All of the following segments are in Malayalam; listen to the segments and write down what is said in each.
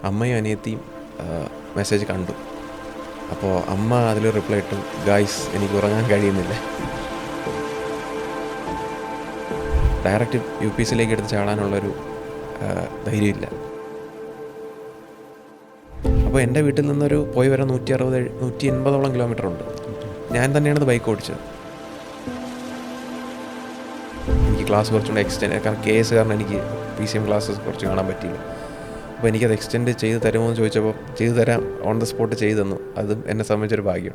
അമ്മയും അനിയത്തിയും മെസ്സേജ് കണ്ടു. അപ്പോൾ അമ്മ അതിൽ റിപ്ലൈ ഇട്ടു, ഗായ്സ് എനിക്ക് ഉറങ്ങാൻ കഴിയുന്നില്ല. ഡയറക്റ്റ് UPSC എടുത്ത് ചാടാനുള്ളൊരു ധൈര്യമില്ല. അപ്പോൾ എൻ്റെ വീട്ടിൽ നിന്നൊരു പോയി വരാൻ 160-180 കിലോമീറ്റർ ഉണ്ട്. ഞാൻ തന്നെയാണത് ബൈക്ക് ഓടിച്ചത്. എനിക്ക് ക്ലാസ് കുറച്ചുകൂടെ എക്സ്റ്റെൻഡ്, കാരണം കേസ് കാരണം എനിക്ക് PCM ക്ലാസ്സസ് കുറച്ച് കാണാൻ പറ്റിയില്ല. അപ്പോൾ എനിക്കത് എക്സ്റ്റെൻഡ് ചെയ്ത് തരുമോ എന്ന് ചോദിച്ചപ്പോൾ ചെയ്തു തരാം, ഓൺ ദ സ്പോട്ട് ചെയ്തു തന്നു. അതും എന്നെ സംബന്ധിച്ചൊരു ഭാഗ്യം.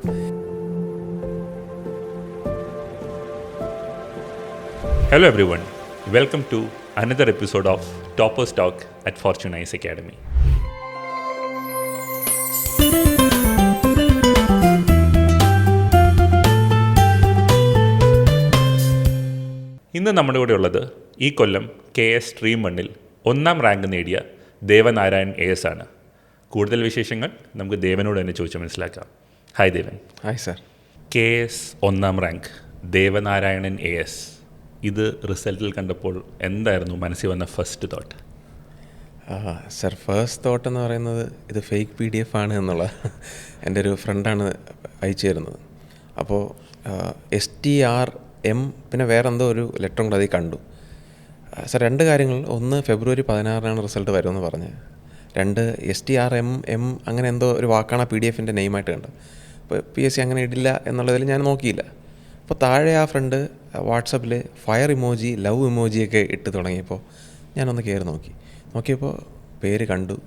Hello everyone, welcome to another episode of Toppers Talk at Fortune Ice Academy. ഇന്ന് നമ്മുടെ കൂടെ ഉള്ളത് ഈ കൊല്ലം KS Stream 1-ൽ 1ാം റാങ്ക് നേടിയ ദേവനാരായൺ AS ആണ്. കൂടുതൽ വിശേഷങ്ങൾ നമുക്ക് ദേവനോട് തന്നെ ചോദിച്ച് മനസ്സിലാക്കാം. Hi Devan. Hi sir. KS 1ാം റാങ്ക് ദേവനാരായണൻ AS, ഇത് റിസൾട്ടിൽ കണ്ടപ്പോൾ എന്തായിരുന്നു മനസ്സിൽ വന്ന first thought? Sir, first thought എന്ന് പറയുന്നത് ഇത് ഫേക്ക് PDF ആണ് എന്നുള്ള എൻ്റെ ഒരു ഫ്രണ്ടാണ് അയച്ചു തരുന്നത്. അപ്പോൾ STRM പിന്നെ വേറെ എന്തോ ഒരു ലെറ്ററും കൂടെ അതിൽ കണ്ടു. സർ, 2 കാര്യങ്ങൾ. ഒന്ന്, ഫെബ്രുവരി 16 റിസൾട്ട് വരുമെന്ന് പറഞ്ഞ്. 2, STRM അങ്ങനെ എന്തോ ഒരു വാക്കാണ് ആ PDF-ൻ്റെ നെയിമായിട്ട് കണ്ടത്. അപ്പോൾ PSC അങ്ങനെ ഇടില്ല എന്നുള്ളതിൽ ഞാൻ നോക്കിയില്ല. അപ്പോൾ താഴെ ആ ഫ്രണ്ട് വാട്സപ്പിൽ ഫയർ ഇമോജി, ലവ് ഇമോജിയൊക്കെ ഇട്ട് തുടങ്ങിയപ്പോൾ ഞാനൊന്ന് കയറി നോക്കിയപ്പോൾ പേര് കണ്ടു.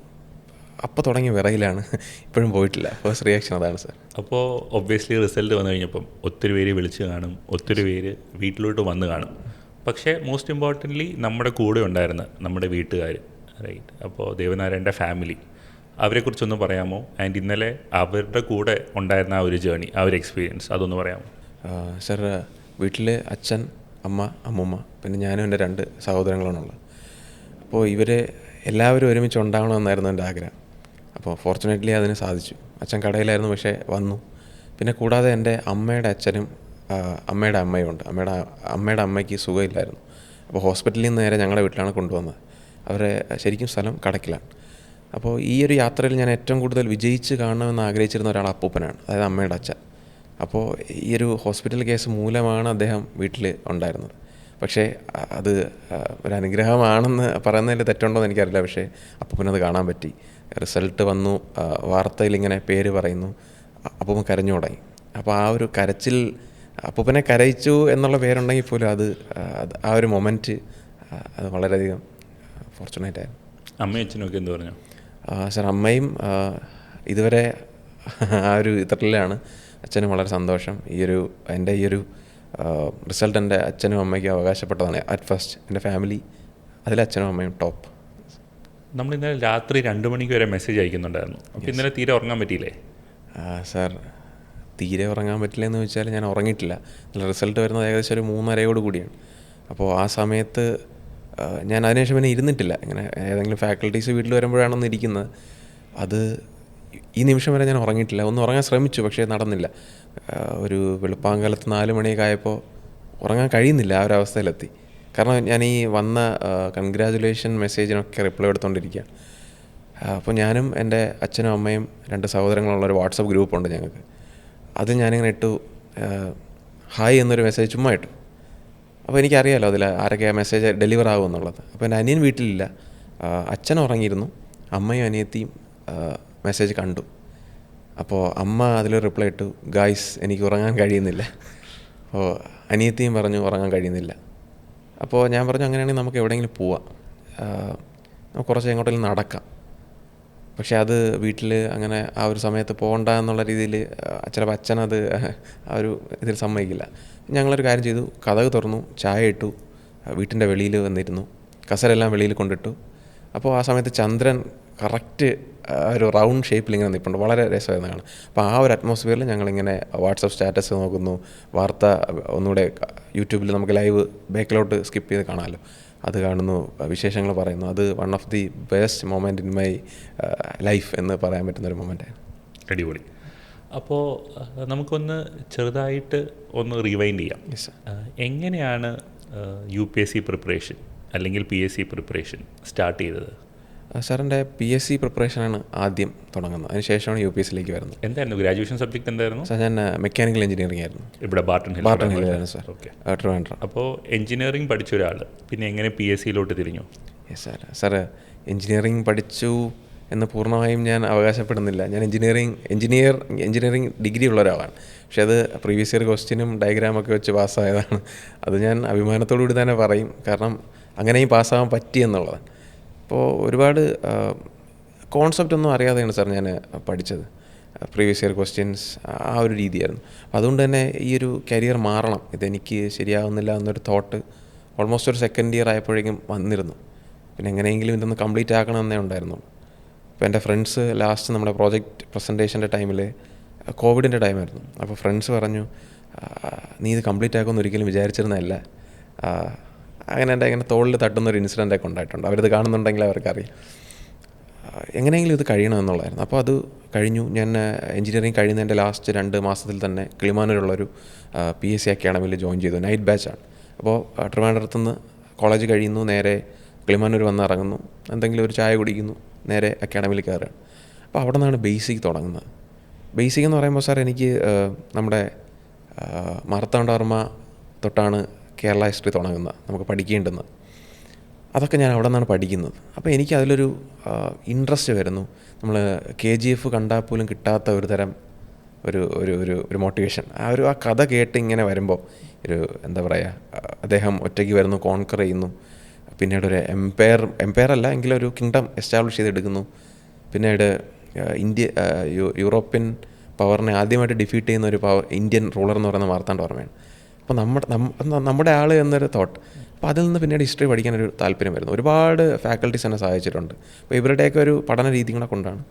അപ്പോൾ തുടങ്ങിയ വിറയിലാണ്, ഇപ്പോഴും പോയിട്ടില്ല. ഫസ്റ്റ് റിയാക്ഷൻ അതാണ് സാർ. അപ്പോൾ ഒബ്വിയസ്ലി റിസൾട്ട് വന്നു കഴിഞ്ഞപ്പം ഒത്തിരി പേര് വിളിച്ച് കാണും, ഒത്തിരി പേര് വീട്ടിലോട്ട് വന്ന് കാണും. പക്ഷേ മോസ്റ്റ് ഇമ്പോർട്ടൻ്റ്ലി നമ്മുടെ കൂടെ ഉണ്ടായിരുന്ന നമ്മുടെ വീട്ടുകാർ, റൈറ്റ്? അപ്പോൾ ദേവനാരായണൻ്റെ ഫാമിലി, അവരെക്കുറിച്ചൊന്ന് പറയാമോ? ആൻഡ് ഇന്നലെ അവരുടെ കൂടെ ഉണ്ടായിരുന്ന ആ ഒരു ജേണി, ആ ഒരു എക്സ്പീരിയൻസ്, അതൊന്ന് പറയാമോ? സർ, വീട്ടിൽ അച്ഛൻ, അമ്മ, അമ്മൂമ്മ, പിന്നെ ഞാനും എൻ്റെ 2 സഹോദരങ്ങളാണുള്ളത്. അപ്പോൾ ഇവർ എല്ലാവരും ഒരുമിച്ച് ഉണ്ടാകണമെന്നായിരുന്നു എൻ്റെ ആഗ്രഹം. അപ്പോൾ ഫോർച്ചുനേറ്റ്ലി അതിന് സാധിച്ചു. അച്ഛൻ കടയിലായിരുന്നു, പക്ഷേ വന്നു. പിന്നെ കൂടാതെ എൻ്റെ അമ്മയുടെ അച്ഛനും അമ്മയുടെ അമ്മയും ഉണ്ട്. അമ്മയുടെ അമ്മയ്ക്ക് സുഖമില്ലായിരുന്നു. അപ്പോൾ ഹോസ്പിറ്റലിൽ നിന്ന് നേരെ ഞങ്ങളുടെ വീട്ടിലാണ് കൊണ്ടുവന്നത്. അവരെ ശരിക്കും സ്ഥലം കടക്കിലാണ്. അപ്പോൾ ഈ ഒരു യാത്രയിൽ ഞാൻ ഏറ്റവും കൂടുതൽ വിജയിച്ച് കാണണമെന്ന് ആഗ്രഹിച്ചിരുന്ന ഒരാൾ അപ്പൂപ്പനാണ്, അതായത് അമ്മയുടെ അച്ഛൻ. അപ്പോൾ ഈ ഒരു ഹോസ്പിറ്റൽ കേസ് മൂലമാണ് അദ്ദേഹം വീട്ടിൽ ഉണ്ടായിരുന്നത്. പക്ഷേ അത് ഒരു അനുഗ്രഹമാണെന്ന് പറയുന്നതിൽ തെറ്റുണ്ടോ എന്ന് എനിക്കറിയില്ല. പക്ഷേ അപ്പൂപ്പനത് കാണാൻ പറ്റി. റിസൾട്ട് വന്നു, വാർത്തയിൽ ഇങ്ങനെ പേര് പറയുന്നു, അപ്പൂപ്പൻ കരഞ്ഞു തുടങ്ങി. അപ്പോൾ ആ ഒരു കരച്ചിൽ, അപ്പൂപ്പനെ കരയിച്ചു എന്നുള്ള പേരുണ്ടെങ്കിൽ പോലും അത് ആ ഒരു മൊമെൻറ്റ് അത് വളരെയധികം ഫോർച്ചുനേറ്റ് ആയിരുന്നു. അമ്മയും അച്ഛനൊക്കെ എന്ത് പറഞ്ഞു? സാർ, അമ്മയും ഇതുവരെ ആ ഒരു ഇതിലാണ്. അച്ഛനും വളരെ സന്തോഷം. എൻ്റെ ഈ ഒരു റിസൾട്ട് എൻ്റെ അച്ഛനും അമ്മയ്ക്കും അവകാശപ്പെട്ടതാണ് അറ്റ് ഫസ്റ്റ്. എൻ്റെ ഫാമിലി അതിൽ അച്ഛനും അമ്മയും ടോപ്പ്. നമ്മൾ ഇന്നലെ രാത്രി 2 മണിക്ക് വരെ മെസ്സേജ് അയക്കുന്നുണ്ടായിരുന്നു. അപ്പോൾ ഇന്നലെ തീരെ ഉറങ്ങാൻ പറ്റിയില്ലേ? സാർ, തീരെ ഉറങ്ങാൻ പറ്റില്ല എന്ന് ചോദിച്ചാൽ ഞാൻ ഉറങ്ങിയിട്ടില്ല. റിസൾട്ട് വരുന്നത് ഏകദേശം ഒരു 3:30 കൂടിയാണ്. അപ്പോൾ ആ സമയത്ത് ഞാൻ അതിനുശേഷം പിന്നെ ഇരുന്നിട്ടില്ല. ഇങ്ങനെ ഏതെങ്കിലും ഫാക്കൽറ്റീസ് വീട്ടിൽ വരുമ്പോഴാണൊന്ന് ഇരിക്കുന്നത്. അത് ഈ നിമിഷം വരെ ഞാൻ ഉറങ്ങിയിട്ടില്ല. ഒന്ന് ഉറങ്ങാൻ ശ്രമിച്ചു, പക്ഷേ നടന്നില്ല. ഒരു വെളുപ്പാങ്കാലത്ത് 4 മണിയൊക്കെ ആയപ്പോൾ ഉറങ്ങാൻ കഴിയുന്നില്ല, ആ ഒരു അവസ്ഥയിലെത്തി. കാരണം ഞാൻ ഈ വന്ന കൺഗ്രാജുലേഷൻ മെസ്സേജിനൊക്കെ റിപ്ലൈ എടുത്തുകൊണ്ടിരിക്കുകയാണ്. അപ്പോൾ ഞാനും എൻ്റെ അച്ഛനും അമ്മയും 2 സഹോദരങ്ങളുള്ളൊരു വാട്സപ്പ് ഗ്രൂപ്പുണ്ട് ഞങ്ങൾക്ക്. അത് ഞാനിങ്ങനെ ഇട്ടു, ഹായ് എന്നൊരു മെസ്സേജ് ചുമ്മാ ഇട്ടു. അപ്പോൾ എനിക്കറിയാമല്ലോ അതിൽ ആരൊക്കെ ആ മെസ്സേജ് ഡെലിവർ ആകുമെന്നുള്ളത്. അപ്പോൾ എൻ്റെ അനിയൻ വീട്ടിലില്ല, അച്ഛൻ ഉറങ്ങിയിരുന്നു. അമ്മയും അനിയത്തിയും മെസ്സേജ് കണ്ടു. അപ്പോൾ അമ്മ അതിൽ റിപ്ലൈ ഇട്ടു, ഗായ്സ് എനിക്ക് ഉറങ്ങാൻ കഴിയുന്നില്ല. അപ്പോൾ അനിയത്തിയും പറഞ്ഞു ഉറങ്ങാൻ കഴിയുന്നില്ല. അപ്പോൾ ഞാൻ പറഞ്ഞു, അങ്ങനെയാണെങ്കിൽ നമുക്ക് എവിടെയെങ്കിലും പോവാം, നമുക്ക് കുറച്ച് എങ്ങോട്ടെങ്കിലും നടക്കാം. പക്ഷേ അത് വീട്ടിൽ അങ്ങനെ ആ ഒരു സമയത്ത് പോകണ്ട എന്നുള്ള രീതിയിൽ ചിലപ്പോൾ അച്ഛനത് ആ ഒരു ഇതിൽ സമ്മതിക്കില്ല. ഞങ്ങളൊരു കാര്യം ചെയ്തു, കതക് തുറന്നു, ചായ ഇട്ടു, വീട്ടിൻ്റെ വെളിയിൽ വന്നിരുന്നു, കസരെല്ലാം വെളിയിൽ കൊണ്ടിട്ടു. അപ്പോൾ ആ സമയത്ത് ചന്ദ്രൻ കറക്റ്റ് ഒരു റൗണ്ട് ഷേപ്പിൽ ഇങ്ങനെ നിൽപ്പുണ്ട്. വളരെ രസമായിരുന്നു കാണാൻ. അപ്പോൾ ആ ഒരു അറ്റ്മോസ്ഫിയറിൽ ഞങ്ങളിങ്ങനെ വാട്സപ്പ് സ്റ്റാറ്റസ് നോക്കുന്നു, വാർത്ത ഒന്നുകൂടെ യൂട്യൂബിൽ നമുക്ക് ലൈവ് ബാക്കിലോട്ട് സ്കിപ്പ് ചെയ്ത് കാണാമല്ലോ, അത് കാണുന്നു, വിശേഷങ്ങൾ പറയുന്നു. അത് one of the best moment in my life എന്ന് പറയാൻ പറ്റുന്നൊരു മൊമെൻറ്റാണ്. അടിപൊളി. അപ്പോൾ നമുക്കൊന്ന് ചെറുതായിട്ട് ഒന്ന് റിവൈൻഡ് ചെയ്യാം. എങ്ങനെയാണ് UPSC പ്രിപ്പറേഷൻ അല്ലെങ്കിൽ PSC പ്രിപ്പറേഷൻ സ്റ്റാർട്ട് ചെയ്തത്? സാർ എൻ്റെ PSC പ്രിപ്പറേഷനാണ് ആദ്യം തുടങ്ങുന്നത്, അതിനുശേഷമാണ് UPSCയിലേക്ക് വരുന്നത്. എന്തായിരുന്നു ഗ്രാജുവേഷൻ സബ്ജക്റ്റ് എന്തായിരുന്നു? സാർ ഞാൻ മെക്കാനിക്കൽ എഞ്ചിനീയറിംഗ് ആയിരുന്നു. ഇവിടെ ബാർട്ടൺ ഹില്ലായിരുന്നു സാർ. ഓക്കെ. ട്രിവാൻഡ്രം. അപ്പോൾ എഞ്ചിനീയറിംഗ് പഠിച്ച ഒരാൾ പിന്നെ എങ്ങനെ PSCയിലോട്ട് തിരിഞ്ഞു? Yes sir. സാർ എഞ്ചിനീയറിംഗ് പഠിച്ചു എന്ന് പൂർണ്ണമായും ഞാൻ അവകാശപ്പെടുന്നില്ല. ഞാൻ എഞ്ചിനീയറിംഗ് ഡിഗ്രി ഉള്ള ഒരാളാണ്. പക്ഷേ അത് പ്രീവിയസ് ഇയർ ക്വസ്റ്റ്യനും ഡയഗ്രാമൊക്കെ വെച്ച് പാസ്സായതാണ്. അത് ഞാൻ അഭിമാനത്തോടു കൂടി തന്നെ പറയും, കാരണം അങ്ങനെയും പാസ്സാകാൻ പറ്റി എന്നുള്ളതാണ്. അപ്പോൾ ഒരുപാട് കോൺസെപ്റ്റ് ഒന്നും അറിയാതെയാണ് സാർ ഞാൻ പഠിച്ചത്. പ്രീവിയസ് ഇയർ ക്വസ്റ്റ്യൻസ് ആ ഒരു രീതിയായിരുന്നു. അതുകൊണ്ട് തന്നെ ഈ ഒരു കരിയർ മാറണം, ഇതെനിക്ക് ശരിയാവുന്നില്ല എന്നൊരു തോട്ട് ഓൾമോസ്റ്റ് ഒരു സെക്കൻഡ് ഇയർ ആയപ്പോഴേക്കും വന്നിരുന്നു. പിന്നെ എങ്ങനെയെങ്കിലും ഇതൊന്ന് കംപ്ലീറ്റ് ആക്കണമെന്നേ ഉണ്ടായിരുന്നുള്ളൂ. അപ്പോൾ എൻ്റെ ഫ്രണ്ട്സ് ലാസ്റ്റ് നമ്മുടെ പ്രോജക്റ്റ് പ്രസൻറ്റേഷൻ്റെ ടൈമിൽ കോവിഡിൻ്റെ ടൈമായിരുന്നു. അപ്പോൾ ഫ്രണ്ട്സ് പറഞ്ഞു, നീ ഇത് കംപ്ലീറ്റ് ആക്കുമെന്ന് ഒരിക്കലും വിചാരിച്ചിരുന്നതല്ല. അങ്ങനെ എൻ്റെ അങ്ങനെ തോളിൽ തട്ടുന്നൊരു ഇൻസിഡൻ്റൊക്കെ ഉണ്ടായിട്ടുണ്ട്. അവരിത് കാണുന്നുണ്ടെങ്കിൽ അവർക്കറിയാം. എങ്ങനെയെങ്കിലും ഇത് കഴിയണമെന്നുള്ളതായിരുന്നു. അപ്പോൾ അത് കഴിഞ്ഞു. ഞാൻ എഞ്ചിനീയറിംഗ് കഴിയുന്നതിൻ്റെ ലാസ്റ്റ് 2 മാസത്തിൽ തന്നെ കിളിമാനൂരുള്ളൊരു PSC അക്കാഡമിയിൽ ജോയിൻ ചെയ്തു. നൈറ്റ് ബാച്ചാണ്. അപ്പോൾ ട്രിവാൻഡ്രത്തുനിന്ന് കോളേജ് കഴിയുന്നു, നേരെ കിളിമാനൂർ വന്ന് ഇറങ്ങുന്നു, എന്തെങ്കിലും ഒരു ചായ കുടിക്കുന്നു, നേരെ അക്കാഡമിയിൽ കയറുകയാണ്. അപ്പോൾ അവിടെ നിന്നാണ് ബേസിക് തുടങ്ങുന്നത്. ബേസിക് എന്ന് പറയുമ്പോൾ സാർ എനിക്ക് നമ്മുടെ മാർത്താണ്ഡവർമ്മ തൊട്ടാണ് കേരള ഹിസ്റ്ററി തുടങ്ങുന്നത്, നമുക്ക് പഠിക്കേണ്ടുന്നത്. അതൊക്കെ ഞാൻ അവിടെ നിന്നാണ് പഠിക്കുന്നത്. അപ്പോൾ എനിക്ക് അതിലൊരു ഇൻട്രസ്റ്റ് വരുന്നു. നമ്മൾ KGF കണ്ടാൽ പോലും കിട്ടാത്ത ഒരു തരം ഒരു മോട്ടിവേഷൻ. ആ കഥ കേട്ട് ഇങ്ങനെ വരുമ്പോൾ എന്താ പറയുക, അദ്ദേഹം ഒറ്റയ്ക്ക് വരുന്നു, കോൺക്കർ ചെയ്യുന്നു, പിന്നീട് ഒരു എംപയർ അല്ല എങ്കിലും ഒരു കിങ്ഡം എസ്റ്റാബ്ലിഷ് ചെയ്തെടുക്കുന്നു. പിന്നീട് യൂറോപ്യൻ പവറിനെ ആദ്യമായിട്ട് ഡിഫീറ്റ് ചെയ്യുന്ന ഒരു ഇന്ത്യൻ റൂളർ എന്ന് പറയുന്ന മാർത്താണ്ഡവർമ്മയാണ്. അപ്പോൾ നമ്മുടെ ആൾ എന്നൊരു തോട്ട്. അപ്പോൾ അതിൽ നിന്ന് പിന്നീട് ഹിസ്റ്ററി പഠിക്കാനൊരു താല്പര്യം വരുന്നു. ഒരുപാട് ഫാക്കൽറ്റീസ് എന്നെ സഹായിച്ചിട്ടുണ്ട്. അപ്പോൾ ഇവരുടെയൊക്കെ ഒരു പഠന രീതികളെ കൊണ്ടാണ്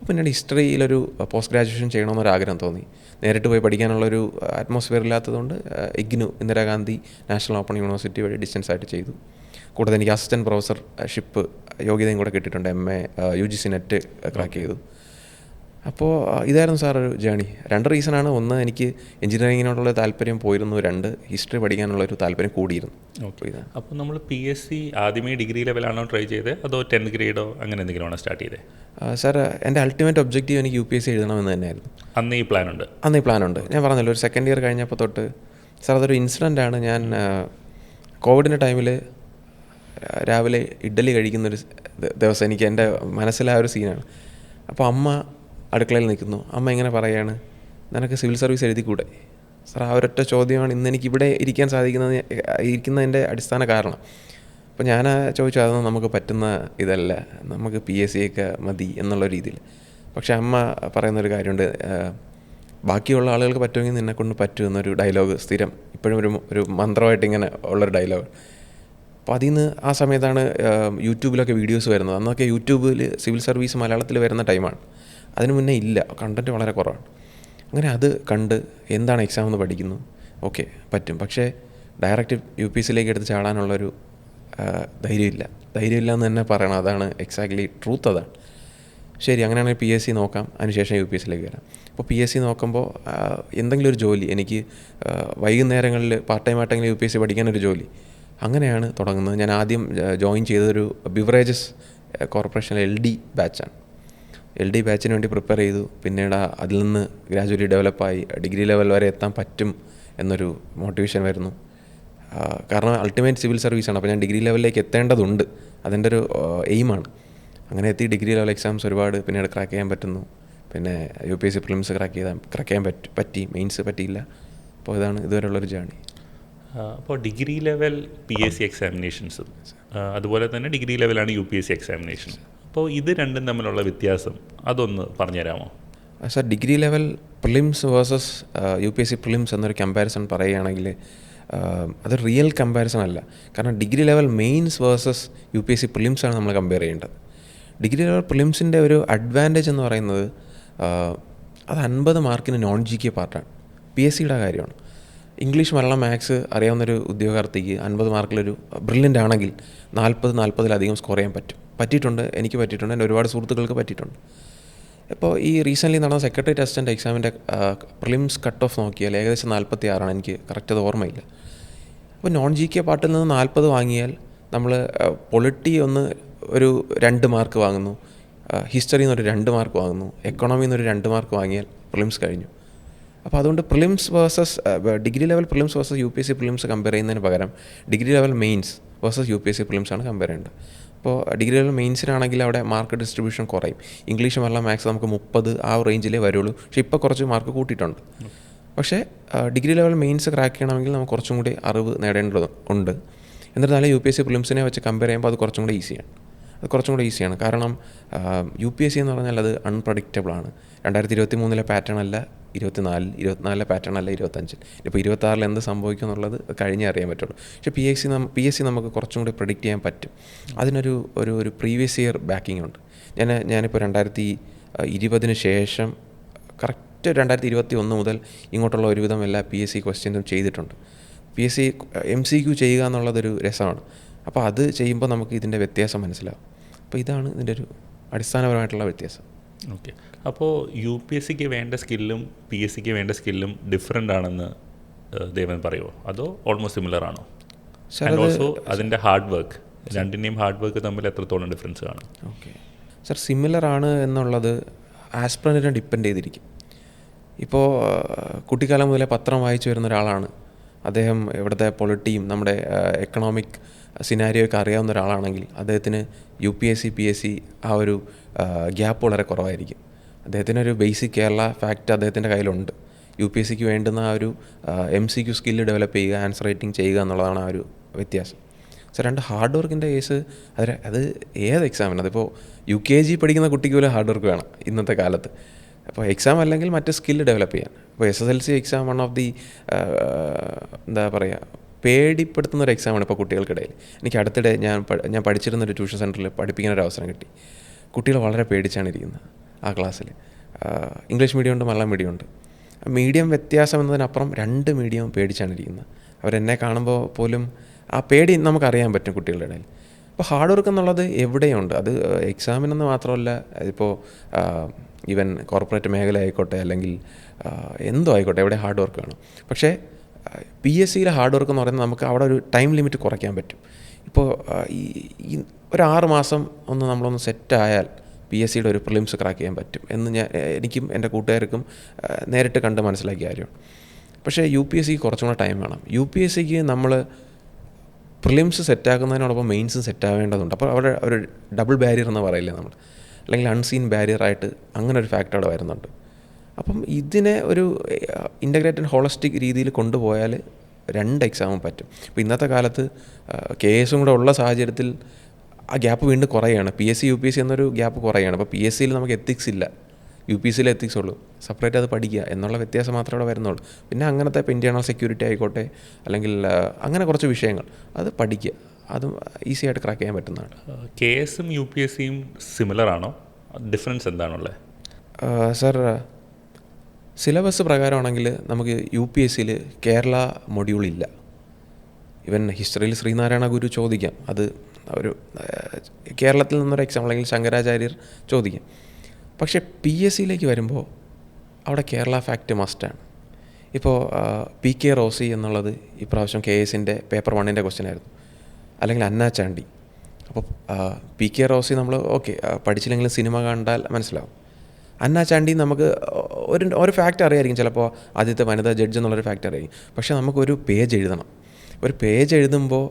പിന്നീട് ഹിസ്റ്ററിയിലൊരു പോസ്റ്റ് ഗ്രാജുവേഷൻ ചെയ്യണമെന്നൊരാഗ്രഹം തോന്നി. നേരിട്ട് പോയി പഠിക്കാനുള്ളൊരു അറ്റ്മോസ്ഫിയർ ഇല്ലാത്തതുകൊണ്ട് IGNU Indira Gandhi national open university വഴി ഡിസ്റ്റൻസ് ആയിട്ട് ചെയ്തു. കൂടാതെ എനിക്ക് അസിസ്റ്റൻറ്റ് പ്രൊഫസർഷിപ്പ് യോഗ്യതയും കൂടെ കിട്ടിയിട്ടുണ്ട്. MA UGC നെറ്റ് ക്രാക്ക് ചെയ്തു. അപ്പോൾ ഇതായിരുന്നു സാർ ഒരു ജേണി. 2 റീസണാണ്. ഒന്ന്, എനിക്ക് എഞ്ചിനീയറിങ്ങിനോടുള്ള താല്പര്യം പോയിരുന്നു. 2, ഹിസ്റ്ററി പഠിക്കാനുള്ളൊരു താല്പര്യം കൂടിയിരുന്നു. ഓക്കെ. അപ്പോൾ നമ്മൾ PSC ആദ്യമേ ഡിഗ്രി ലെവലാണോ ട്രൈ ചെയ്തത്, അതോ 10th ഗ്രേഡോ അങ്ങനെ എന്തെങ്കിലും ആണോ സ്റ്റാർട്ട് ചെയ്തത്? സാർ എൻ്റെ അൾട്ടിമേറ്റ് ഒബ്ജക്റ്റീവ് എനിക്ക് UPSC എഴുതണമെന്ന് തന്നെയായിരുന്നു. അന്ന് ഈ പ്ലാനുണ്ട്? ഞാൻ പറഞ്ഞല്ലോ, ഒരു സെക്കൻഡ് ഇയർ കഴിഞ്ഞപ്പോൾ തൊട്ട്. സാർ അതൊരു ഇൻസിഡൻ്റാണ്. ഞാൻ കോവിഡിൻ്റെ ടൈമിൽ രാവിലെ ഇഡ്ഡലി കഴിക്കുന്നൊരു ദിവസം എനിക്ക് എൻ്റെ മനസ്സിലെ ആ ഒരു സീനാണ്. അപ്പോൾ അമ്മ അടുക്കളയിൽ നിൽക്കുന്നു. അമ്മ ഇങ്ങനെ പറയുകയാണ്, നിനക്ക് സിവിൽ സർവീസ് എഴുതിക്കൂടെ? സാർ ആ ഒരൊറ്റ ചോദ്യമാണ് ഇന്ന് എനിക്ക് ഇവിടെ ഇരിക്കുന്നതിൻ്റെ അടിസ്ഥാന കാരണം. അപ്പോൾ ഞാൻ ചോദിച്ചു, അതൊന്നും നമുക്ക് പറ്റുന്ന ഇതല്ല, നമുക്ക് PSC ഒക്കെ മതി എന്നുള്ള രീതിയിൽ. പക്ഷേ അമ്മ പറയുന്നൊരു കാര്യമുണ്ട്, ബാക്കിയുള്ള ആളുകൾക്ക് പറ്റുമെങ്കിൽ നിന്നെക്കൊണ്ട് പറ്റും എന്നൊരു ഡയലോഗ് സ്ഥിരം ഇപ്പോഴും ഒരു മന്ത്രമായിട്ട് ഇങ്ങനെ ഉള്ളൊരു ഡയലോഗ്. അപ്പോൾ അതിൽ നിന്ന് ആ സമയത്താണ് യൂട്യൂബിലൊക്കെ വീഡിയോസ് വരുന്നത്. അന്നൊക്കെ യൂട്യൂബിൽ സിവിൽ സർവീസ് മലയാളത്തിൽ വരുന്ന ടൈമാണ്. അതിന് മുന്നേ ഇല്ല, കണ്ടൻറ്റ് വളരെ കുറവാണ്. അങ്ങനെ അത് കണ്ട് എന്താണ് എക്സാം എന്ന് പഠിക്കുന്നു. ഓക്കെ, പറ്റും. പക്ഷേ ഡയറക്റ്റ് UPSCയിലേക്ക് എടുത്ത് ചാടാനുള്ളൊരു ധൈര്യമില്ല എന്ന് തന്നെ പറയണം. അതാണ് എക്സാക്ട്ലി ട്രൂത്ത്. അതാണ് ശരി. അങ്ങനെയാണെങ്കിൽ PSC നോക്കാം, അതിനുശേഷം UPSCയിലേക്ക് വരാം. അപ്പോൾ PSC നോക്കുമ്പോൾ എന്തെങ്കിലും ഒരു ജോലി, എനിക്ക് വൈകുന്നേരങ്ങളിൽ പാർട്ട് ടൈം ആയിട്ടെങ്കിലും UPSC പഠിക്കാനൊരു ജോലി, അങ്ങനെയാണ് തുടങ്ങുന്നത്. ഞാൻ ആദ്യം ജോയിൻ ചെയ്തൊരു ബിവറേജസ് കോർപ്പറേഷനിലെ LD ബാച്ചാണ്. LD ബാച്ചിന് വേണ്ടി പ്രിപ്പയർ ചെയ്തു. പിന്നീട് അതിൽ നിന്ന് ഗ്രാജുവലി ഡെവലപ്പായി ഡിഗ്രി ലെവൽ വരെ എത്താൻ പറ്റും എന്നൊരു മോട്ടിവേഷൻ വരുന്നു. കാരണം അൾട്ടിമേറ്റ് സിവിൽ സർവീസാണ്. അപ്പോൾ ഞാൻ ഡിഗ്രി ലെവലിലേക്ക് എത്തേണ്ടതുണ്ട്, അതിൻ്റെ ഒരു എയിമാണ്. അങ്ങനെ എത്തി ഡിഗ്രി ലെവൽ എക്സാംസ് ഒരുപാട് പിന്നീട് ക്രാക്ക് ചെയ്യാൻ പറ്റുന്നു. പിന്നെ UPSC പ്രിലിംസ് ക്രാക്ക് ചെയ്യാൻ പറ്റി, മെയിൻസ് പറ്റിയില്ല. അപ്പോൾ ഇതാണ് ഇതുവരെയുള്ളൊരു ജേണി. അപ്പോൾ ഡിഗ്രി ലെവൽ PSC എക്സാമിനേഷൻസും അതുപോലെ തന്നെ ഡിഗ്രി ലെവലാണ് UPSC എക്സാമിനേഷൻ. അപ്പോൾ ഇത് രണ്ടും തമ്മിലുള്ള വ്യത്യാസം അതൊന്ന് പറഞ്ഞുതരാമോ? Sir, degree level prelims versus UPSC prelims എന്നൊരു കമ്പാരിസൺ പറയുകയാണെങ്കിൽ അത് റിയൽ കമ്പാരിസൺ അല്ല. കാരണം degree level mains versus UPSC പ്രിലിംസാണ് നമ്മൾ കമ്പയർ ചെയ്യേണ്ടത്. ഡിഗ്രി ലെവൽ പ്രിലിംസിൻ്റെ ഒരു അഡ്വാൻറ്റേജ് എന്ന് പറയുന്നത് അത് 50 മാർക്കിന് നോൺ GK പാർട്ടാണ്. PSCയുടെ കാര്യമാണ്. ഇംഗ്ലീഷ്, മലയാളം, മാത്സ് അറിയാവുന്നൊരു ഉദ്യോഗാർത്ഥിക്ക് 50 മാർക്കിലൊരു ബ്രില്യൻ്റ് ആണെങ്കിൽ 40-40 സ്കോർ ചെയ്യാൻ പറ്റിയിട്ടുണ്ട്. എനിക്ക് പറ്റിയിട്ടുണ്ട്, എൻ്റെ ഒരുപാട് സുഹൃത്തുക്കൾക്ക് പറ്റിയിട്ടുണ്ട്. ഇപ്പോൾ ഈ റീസെൻ്റ്ലി നടന്ന സെക്രട്ടറി അസിസ്റ്റൻ്റ് എക്സാമിൻ്റെ പ്രിലിംസ് കട്ട് ഓഫ് നോക്കിയാൽ ഏകദേശം 46ആണ്. എനിക്ക് കറക്റ്റ് അത് ഓർമ്മയില്ല. അപ്പോൾ നോൺ GK പാർട്ടിൽ നിന്ന് 40 വാങ്ങിയാൽ നമ്മൾ പൊളിറ്റി ഒന്ന് ഒരു 2 മാർക്ക് വാങ്ങുന്നു, ഹിസ്റ്ററിയിൽ നിന്നൊരു 2 മാർക്ക് വാങ്ങുന്നു, എക്കണോമിയിൽ നിന്നൊരു 2 മാർക്ക് വാങ്ങിയാൽ പ്രിലിംസ് കഴിഞ്ഞു. അപ്പോൾ അതുകൊണ്ട് prelims versus degree level prelims versus UPSC prelims compare ചെയ്യുന്നതിന് പകരം degree level mains versus UPSC പ്രിലിംസാണ് കമ്പയർ ചെയ്യേണ്ടത്. അപ്പോൾ ഡിഗ്രി ലെവൽ മെയിൻസിനാണെങ്കിൽ അവിടെ മാർക്ക് ഡിസ്ട്രിബ്യൂഷൻ കുറയും. ഇംഗ്ലീഷ് നല്ല മാത്സ് നമുക്ക് 30 ആ റേഞ്ചിലേ വരുള്ളൂ. പക്ഷേ ഇപ്പോൾ കുറച്ച് മാർക്ക് കൂട്ടിയിട്ടുണ്ട്. പക്ഷേ ഡിഗ്രി ലെവൽ മെയിൻസ് ക്രാക്ക് ചെയ്യണമെങ്കിൽ നമുക്ക് കുറച്ചും കൂടി അറിവ് നേടേണ്ടത് ഉണ്ട്. എന്നിരുന്നാലും UPSC പ്രിലിംസിനെ വെച്ച് കമ്പയർ ചെയ്യുമ്പോൾ അത് കുറച്ചും കൂടി ഈസിയാണ്. കാരണം UPSC എന്ന് പറഞ്ഞാൽ അത് അൺപ്രഡിക്റ്റബിളാണ്. 2023 പാറ്റേൺ അല്ല 24 പാറ്റേൺ അല്ല 25. ഇപ്പോൾ 26 എന്ത് സംഭവിക്കും എന്നുള്ളത് കഴിഞ്ഞേ അറിയാൻ പറ്റുള്ളൂ. പക്ഷേ PSC നമുക്ക് കുറച്ചും കൂടി പ്രെഡിക്റ്റ് ചെയ്യാൻ പറ്റും. അതിനൊരു ഒരു പ്രീവിയസ് ഇയർ ബാക്കിംഗ് ഉണ്ട്. ഞാനിപ്പോൾ 2020 ശേഷം കറക്റ്റ് 2021 മുതൽ ഇങ്ങോട്ടുള്ള ഒരുവിധം എല്ലാ PSC ക്വസ്റ്റ്യൻസും ചെയ്തിട്ടുണ്ട്. PSC MCQ ചെയ്യുക എന്നുള്ളതൊരു രസമാണ്. അപ്പോൾ അത് ചെയ്യുമ്പോൾ നമുക്ക് ഇതിൻ്റെ വ്യത്യാസം മനസ്സിലാവും. അപ്പോൾ ഇതാണ് ഇതിൻ്റെ ഒരു അടിസ്ഥാനപരമായിട്ടുള്ള വ്യത്യാസം. ഓക്കെ. അപ്പോൾ UPSCക്ക് വേണ്ട സ്കില്ലും PSCക്ക് വേണ്ട സ്കില്ലും ഡിഫറെൻ്റ് ആണെന്ന് ദേവൻ പറയുമോ, അതോ ഓൾമോസ്റ്റ് സിമിലർ ആണോ? ആൻഡ് ഓൾസോ അതിൻ്റെ ഹാർഡ് വർക്ക്, രണ്ടിൻ്റെയും ഹാർഡ് വർക്ക് തമ്മിൽ എത്രത്തോളം ഡിഫറൻസ് കാണും? ഓക്കെ സർ, സിമിലർ ആണ് എന്നുള്ളത് ആസ്പിറൻറ്റിനെ ഡിപ്പെൻഡ് ചെയ്തിരിക്കും. ഇപ്പോൾ കുട്ടിക്കാലം മുതലേ പത്രം വായിച്ചു വരുന്ന ഒരാളാണ്, അദ്ദേഹം ഇവിടുത്തെ പൊളിറ്റിയും നമ്മുടെ എക്കണോമിക് സിനാരിയൊക്കെ അറിയാവുന്ന ഒരാളാണെങ്കിൽ അദ്ദേഹത്തിന് UPSC PSC ആ ഒരു ഗ്യാപ്പ് വളരെ കുറവായിരിക്കും. അദ്ദേഹത്തിനൊരു ബേസിക് കേരള ഫാക്റ്റ് അദ്ദേഹത്തിൻ്റെ കയ്യിലുണ്ട്. UPSCക്ക് വേണ്ടുന്ന ആ ഒരു MCQ സ്കില്ല് ഡെവലപ്പ് ചെയ്യുക, ആൻസർ റൈറ്റിംഗ് ചെയ്യുക എന്നുള്ളതാണ് ആ ഒരു വ്യത്യാസം. സോ രണ്ട് ഹാർഡ് വർക്കിൻ്റെ കേസ് അത് ഏത് എക്സാമിന്, അതിപ്പോൾ UKG പഠിക്കുന്ന കുട്ടിക്ക് പോലും ഹാർഡ് വർക്ക് വേണം ഇന്നത്തെ കാലത്ത്. അപ്പോൾ എക്സാം അല്ലെങ്കിൽ മറ്റ് സ്കില്ല് ഡെവലപ്പ് ചെയ്യാൻ. ഇപ്പോൾ SSLC exam one of the എന്താ പറയുക പേടിപ്പെടുത്തുന്നൊരു എക്സാമാണ് ഇപ്പോൾ കുട്ടികൾക്കിടയിൽ. എനിക്ക് അടുത്തിടെ ഞാൻ പഠിച്ചിരുന്നൊരു ട്യൂഷൻ സെൻറ്ററിൽ പഠിപ്പിക്കാനൊരു അവസരം കിട്ടി. കുട്ടികൾ വളരെ പേടിച്ചാണ് ഇരിക്കുന്നത് ആ ക്ലാസ്സിൽ. ഇംഗ്ലീഷ് മീഡിയം ഉണ്ട്, മലയാളം മീഡിയം ഉണ്ട്. മീഡിയം വ്യത്യാസം എന്നതിനപ്പുറം 2 മീഡിയം പേടിച്ചാണ് ഇരിക്കുന്നത്. അവരെന്നെ കാണുമ്പോൾ പോലും ആ പേടി നമുക്കറിയാൻ പറ്റും കുട്ടികളുടെ ഇടയിൽ. അപ്പോൾ ഹാർഡ് വർക്ക് എന്നുള്ളത് എവിടെയുണ്ട്. അത് എക്സാമിനെന്ന് മാത്രമല്ല, ഇപ്പോൾ ഈവൻ കോർപ്പറേറ്റ് മേഖല ആയിക്കോട്ടെ അല്ലെങ്കിൽ എന്തോ ആയിക്കോട്ടെ, എവിടെ ഹാർഡ് വർക്ക് വേണം. പക്ഷേ PSCയിലെ ഹാർഡ് വർക്ക് എന്ന് പറയുന്നത് നമുക്ക് അവിടെ ഒരു ടൈം ലിമിറ്റ് കുറയ്ക്കാൻ പറ്റും. ഇപ്പോൾ ഈ ഒരു 6 മാസം നമ്മളൊന്ന് സെറ്റായാൽ PSCയുടെ ഒരു പ്രിലിംസ് ക്രാക്ക് ചെയ്യാൻ പറ്റും എന്ന് എനിക്കും എൻ്റെ കൂട്ടുകാർക്കും നേരിട്ട് കണ്ട് മനസ്സിലാക്കിയ കാര്യമാണ്. പക്ഷേ UPSCക്ക് കുറച്ചും കൂടെ ടൈം വേണം. UPSCക്ക് നമ്മൾ പ്രിലിംസ് സെറ്റാക്കുന്നതിനോടൊപ്പം മെയിൻസും സെറ്റാവേണ്ടതുണ്ട്. അപ്പോൾ അവിടെ ഒരു ഡബിൾ ബാരിയർ എന്ന് പറയില്ലേ നമ്മൾ, അല്ലെങ്കിൽ അൺസീൻ ബാരിയറായിട്ട് അങ്ങനെ ഒരു ഫാക്ടർ അവിടെ വരുന്നുണ്ട്. അപ്പം ഇതിനെ ഒരു ഇൻ്റഗ്രേറ്റഡ് ഹോളിസ്റ്റിക് രീതിയിൽ കൊണ്ടുപോയാൽ 2 എക്സാമും പറ്റും. ഇപ്പോൾ ഇന്നത്തെ കാലത്ത് കേസും കൂടെ ഉള്ള സാഹചര്യത്തിൽ ആ ഗ്യാപ്പ് വീണ്ടും കുറയുകയാണ്. PSC UPSC എന്നൊരു ഗ്യാപ്പ് കുറയുകയാണ്. അപ്പോൾ PSCയിൽ നമുക്ക് എത്തിക്സ് ഇല്ല, UPSCയിൽ എത്തിക്സ് ഉള്ളൂ. സെപ്പറേറ്റ് അത് പഠിക്കുക എന്നുള്ള വ്യത്യാസം മാത്രമേ അവിടെ വരുന്നുള്ളൂ. പിന്നെ അങ്ങനത്തെ ഇപ്പോൾ ഇൻറ്റേർണൽ സെക്യൂരിറ്റി ആയിക്കോട്ടെ അല്ലെങ്കിൽ അങ്ങനെ കുറച്ച് വിഷയങ്ങൾ അത് പഠിക്കുക, അതും ഈസി ആയിട്ട് ക്രാക്ക് ചെയ്യാൻ പറ്റുന്നതാണ്. KSയും UPSCയും സിമിലർ ആണോ? ഡിഫറൻസ് എന്താണുള്ളത്? സർ, സിലബസ് പ്രകാരമാണെങ്കിൽ നമുക്ക് UPSCയിൽ കേരള മൊഡ്യൂളില്ല. ഇവൻ ഹിസ്റ്ററിയിൽ ശ്രീനാരായണ ഗുരു ചോദിക്കാം, അത് ഒരു കേരളത്തിൽ നിന്നൊരു എക്സാം അല്ലെങ്കിൽ ശങ്കരാചാര്യർ ചോദിക്കാം. പക്ഷേ PSCയിലേക്ക് വരുമ്പോൾ അവിടെ കേരള ഫാക്റ്റ് മസ്റ്റാണ്. ഇപ്പോൾ PK റോസി എന്നുള്ളത് ഇപ്രാവശ്യം KSൻ്റെ പേപ്പർ 1ൻ്റെ ക്വസ്റ്റ്യൻ ആയിരുന്നു, അല്ലെങ്കിൽ അന്നാ ചാണ്ടി. അപ്പോൾ PK റോസി നമ്മൾ പഠിച്ചില്ലെങ്കിലും സിനിമ കണ്ടാൽ മനസ്സിലാവും. അന്നാ ചാണ്ടി നമുക്ക് ഒരു ഫാക്റ്റ് അറിയായിരിക്കും, ചിലപ്പോൾ ആദ്യത്തെ വനിതാ ജഡ്ജ് എന്നുള്ളൊരു ഫാക്റ്റ് അറിയാം. പക്ഷേ നമുക്കൊരു പേജ് എഴുതണം. ഒരു പേജ് എഴുതുമ്പോൾ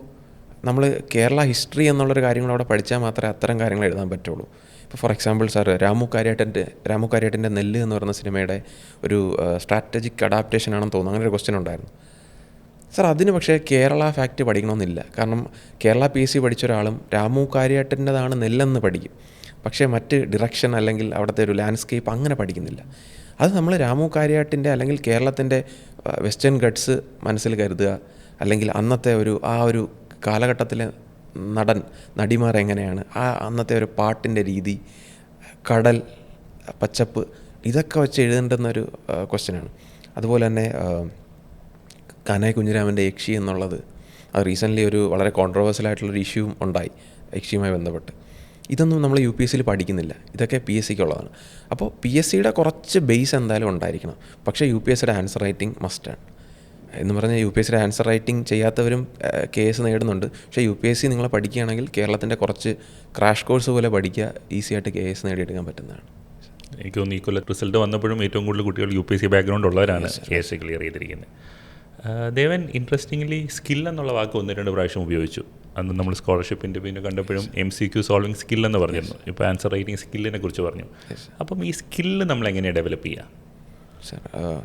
നമ്മൾ കേരള ഹിസ്റ്ററി എന്നുള്ളൊരു കാര്യങ്ങൾ അവിടെ പഠിച്ചാൽ മാത്രമേ അത്തരം കാര്യങ്ങൾ എഴുതാൻ പറ്റുള്ളൂ. ഇപ്പോൾ ഫോർ എക്സാമ്പിൾ സാർ, രാമു കാര്യാട്ടിൻ്റെ നെല്ല് എന്ന് പറയുന്ന സിനിമയുടെ ഒരു സ്ട്രാറ്റജിക് അഡാപ്റ്റേഷൻ ആണെന്ന് തോന്നുന്നു, അങ്ങനെ ഒരു ക്വസ്റ്റ്യൻ ഉണ്ടായിരുന്നു സാർ. അതിന് പക്ഷേ കേരള ഫാക്റ്റ് പഠിക്കണമെന്നില്ല. കാരണം കേരള PSC പഠിച്ച ഒരാളും രാമു കാര്യാട്ടിൻ്റെതാണ് നെല്ലെന്ന് പഠിക്കും, പക്ഷേ മറ്റ് ഡിറക്ഷൻ അല്ലെങ്കിൽ അവിടുത്തെ ഒരു ലാൻഡ്സ്കേപ്പ് അങ്ങനെ പഠിക്കുന്നില്ല. അത് നമ്മൾ രാമു കാര്യാട്ടിൻ്റെ അല്ലെങ്കിൽ കേരളത്തിൻ്റെ വെസ്റ്റേൺ ഗട്ട്സ് മനസ്സിൽ കരുതുക, അല്ലെങ്കിൽ അന്നത്തെ ആ ഒരു കാലഘട്ടത്തിലെ നടിമാർ എങ്ങനെയാണ്, അന്നത്തെ ഒരു പാട്ടിൻ്റെ രീതി, കടൽ, പച്ചപ്പ്, ഇതൊക്കെ വെച്ച് എഴുതേണ്ടുന്നൊരു ക്വസ്റ്റ്യനാണ്. അതുപോലെ തന്നെ കനയ കുഞ്ഞിരാമൻ്റെ യക്ഷി എന്നുള്ളത്, അത് റീസെൻ്റ്ലി ഒരു വളരെ കോൺട്രവേഴ്സ്യൽ ആയിട്ടുള്ളൊരു ഇഷ്യൂ ഉണ്ടായി യക്ഷിയുമായി ബന്ധപ്പെട്ട്. ഇതൊന്നും നമ്മൾ UPSCയിൽ പഠിക്കുന്നില്ല, ഇതൊക്കെ PSCക്കുള്ളതാണ്. അപ്പോൾ PSCയുടെ കുറച്ച് ബേസ് എന്തായാലും ഉണ്ടായിരിക്കണം. പക്ഷേ UPSCയുടെ ആൻസർ റൈറ്റിംഗ് മസ്റ്റാണ്. എന്ന് പറഞ്ഞാൽ UPSCയുടെ ആൻസർ റൈറ്റിംഗ് ചെയ്യാത്തവരും KS നേടുന്നുണ്ട്. പക്ഷേ UPSC നിങ്ങൾ പഠിക്കുകയാണെങ്കിൽ കേരളത്തിൻ്റെ കുറച്ച് ക്രാഷ് കോഴ്സ് പോലെ പഠിക്കുക, ഈസി ആയിട്ട് KS നേടിയെടുക്കാൻ പറ്റുന്നതാണ്. എനിക്ക് തോന്നുന്നു ഈ കൊല്ലം റിസൾട്ട് വന്നപ്പോഴും ഏറ്റവും കൂടുതൽ കുട്ടികൾ UPSC ബാക്ക്ഗ്രൗണ്ട് ഉള്ളവരാണ് KS ക്ലിയർ ചെയ്തിരിക്കുന്നത്. ദേവൻ ഇൻട്രസ്റ്റിംഗ്ലി സ്കിൽ എന്നുള്ള വാക്ക് 1-2 പ്രാവശ്യം ഉപയോഗിച്ചു. അന്ന് നമ്മൾ സ്കോളർഷിപ്പ് ഇൻ്റർവ്യൂവിന് കണ്ടപ്പോഴും MCQ സോൾവിങ് സ്കിൽ എന്ന് പറഞ്ഞിരുന്നു. ഇപ്പോൾ ആൻസർ റൈറ്റിംഗ് സ്കില്ലിനെ കുറിച്ച് പറഞ്ഞു. അപ്പം ഈ സ്കില്ല് നമ്മൾ എങ്ങനെയാണ് ഡെവലപ്പ് ചെയ്യുക?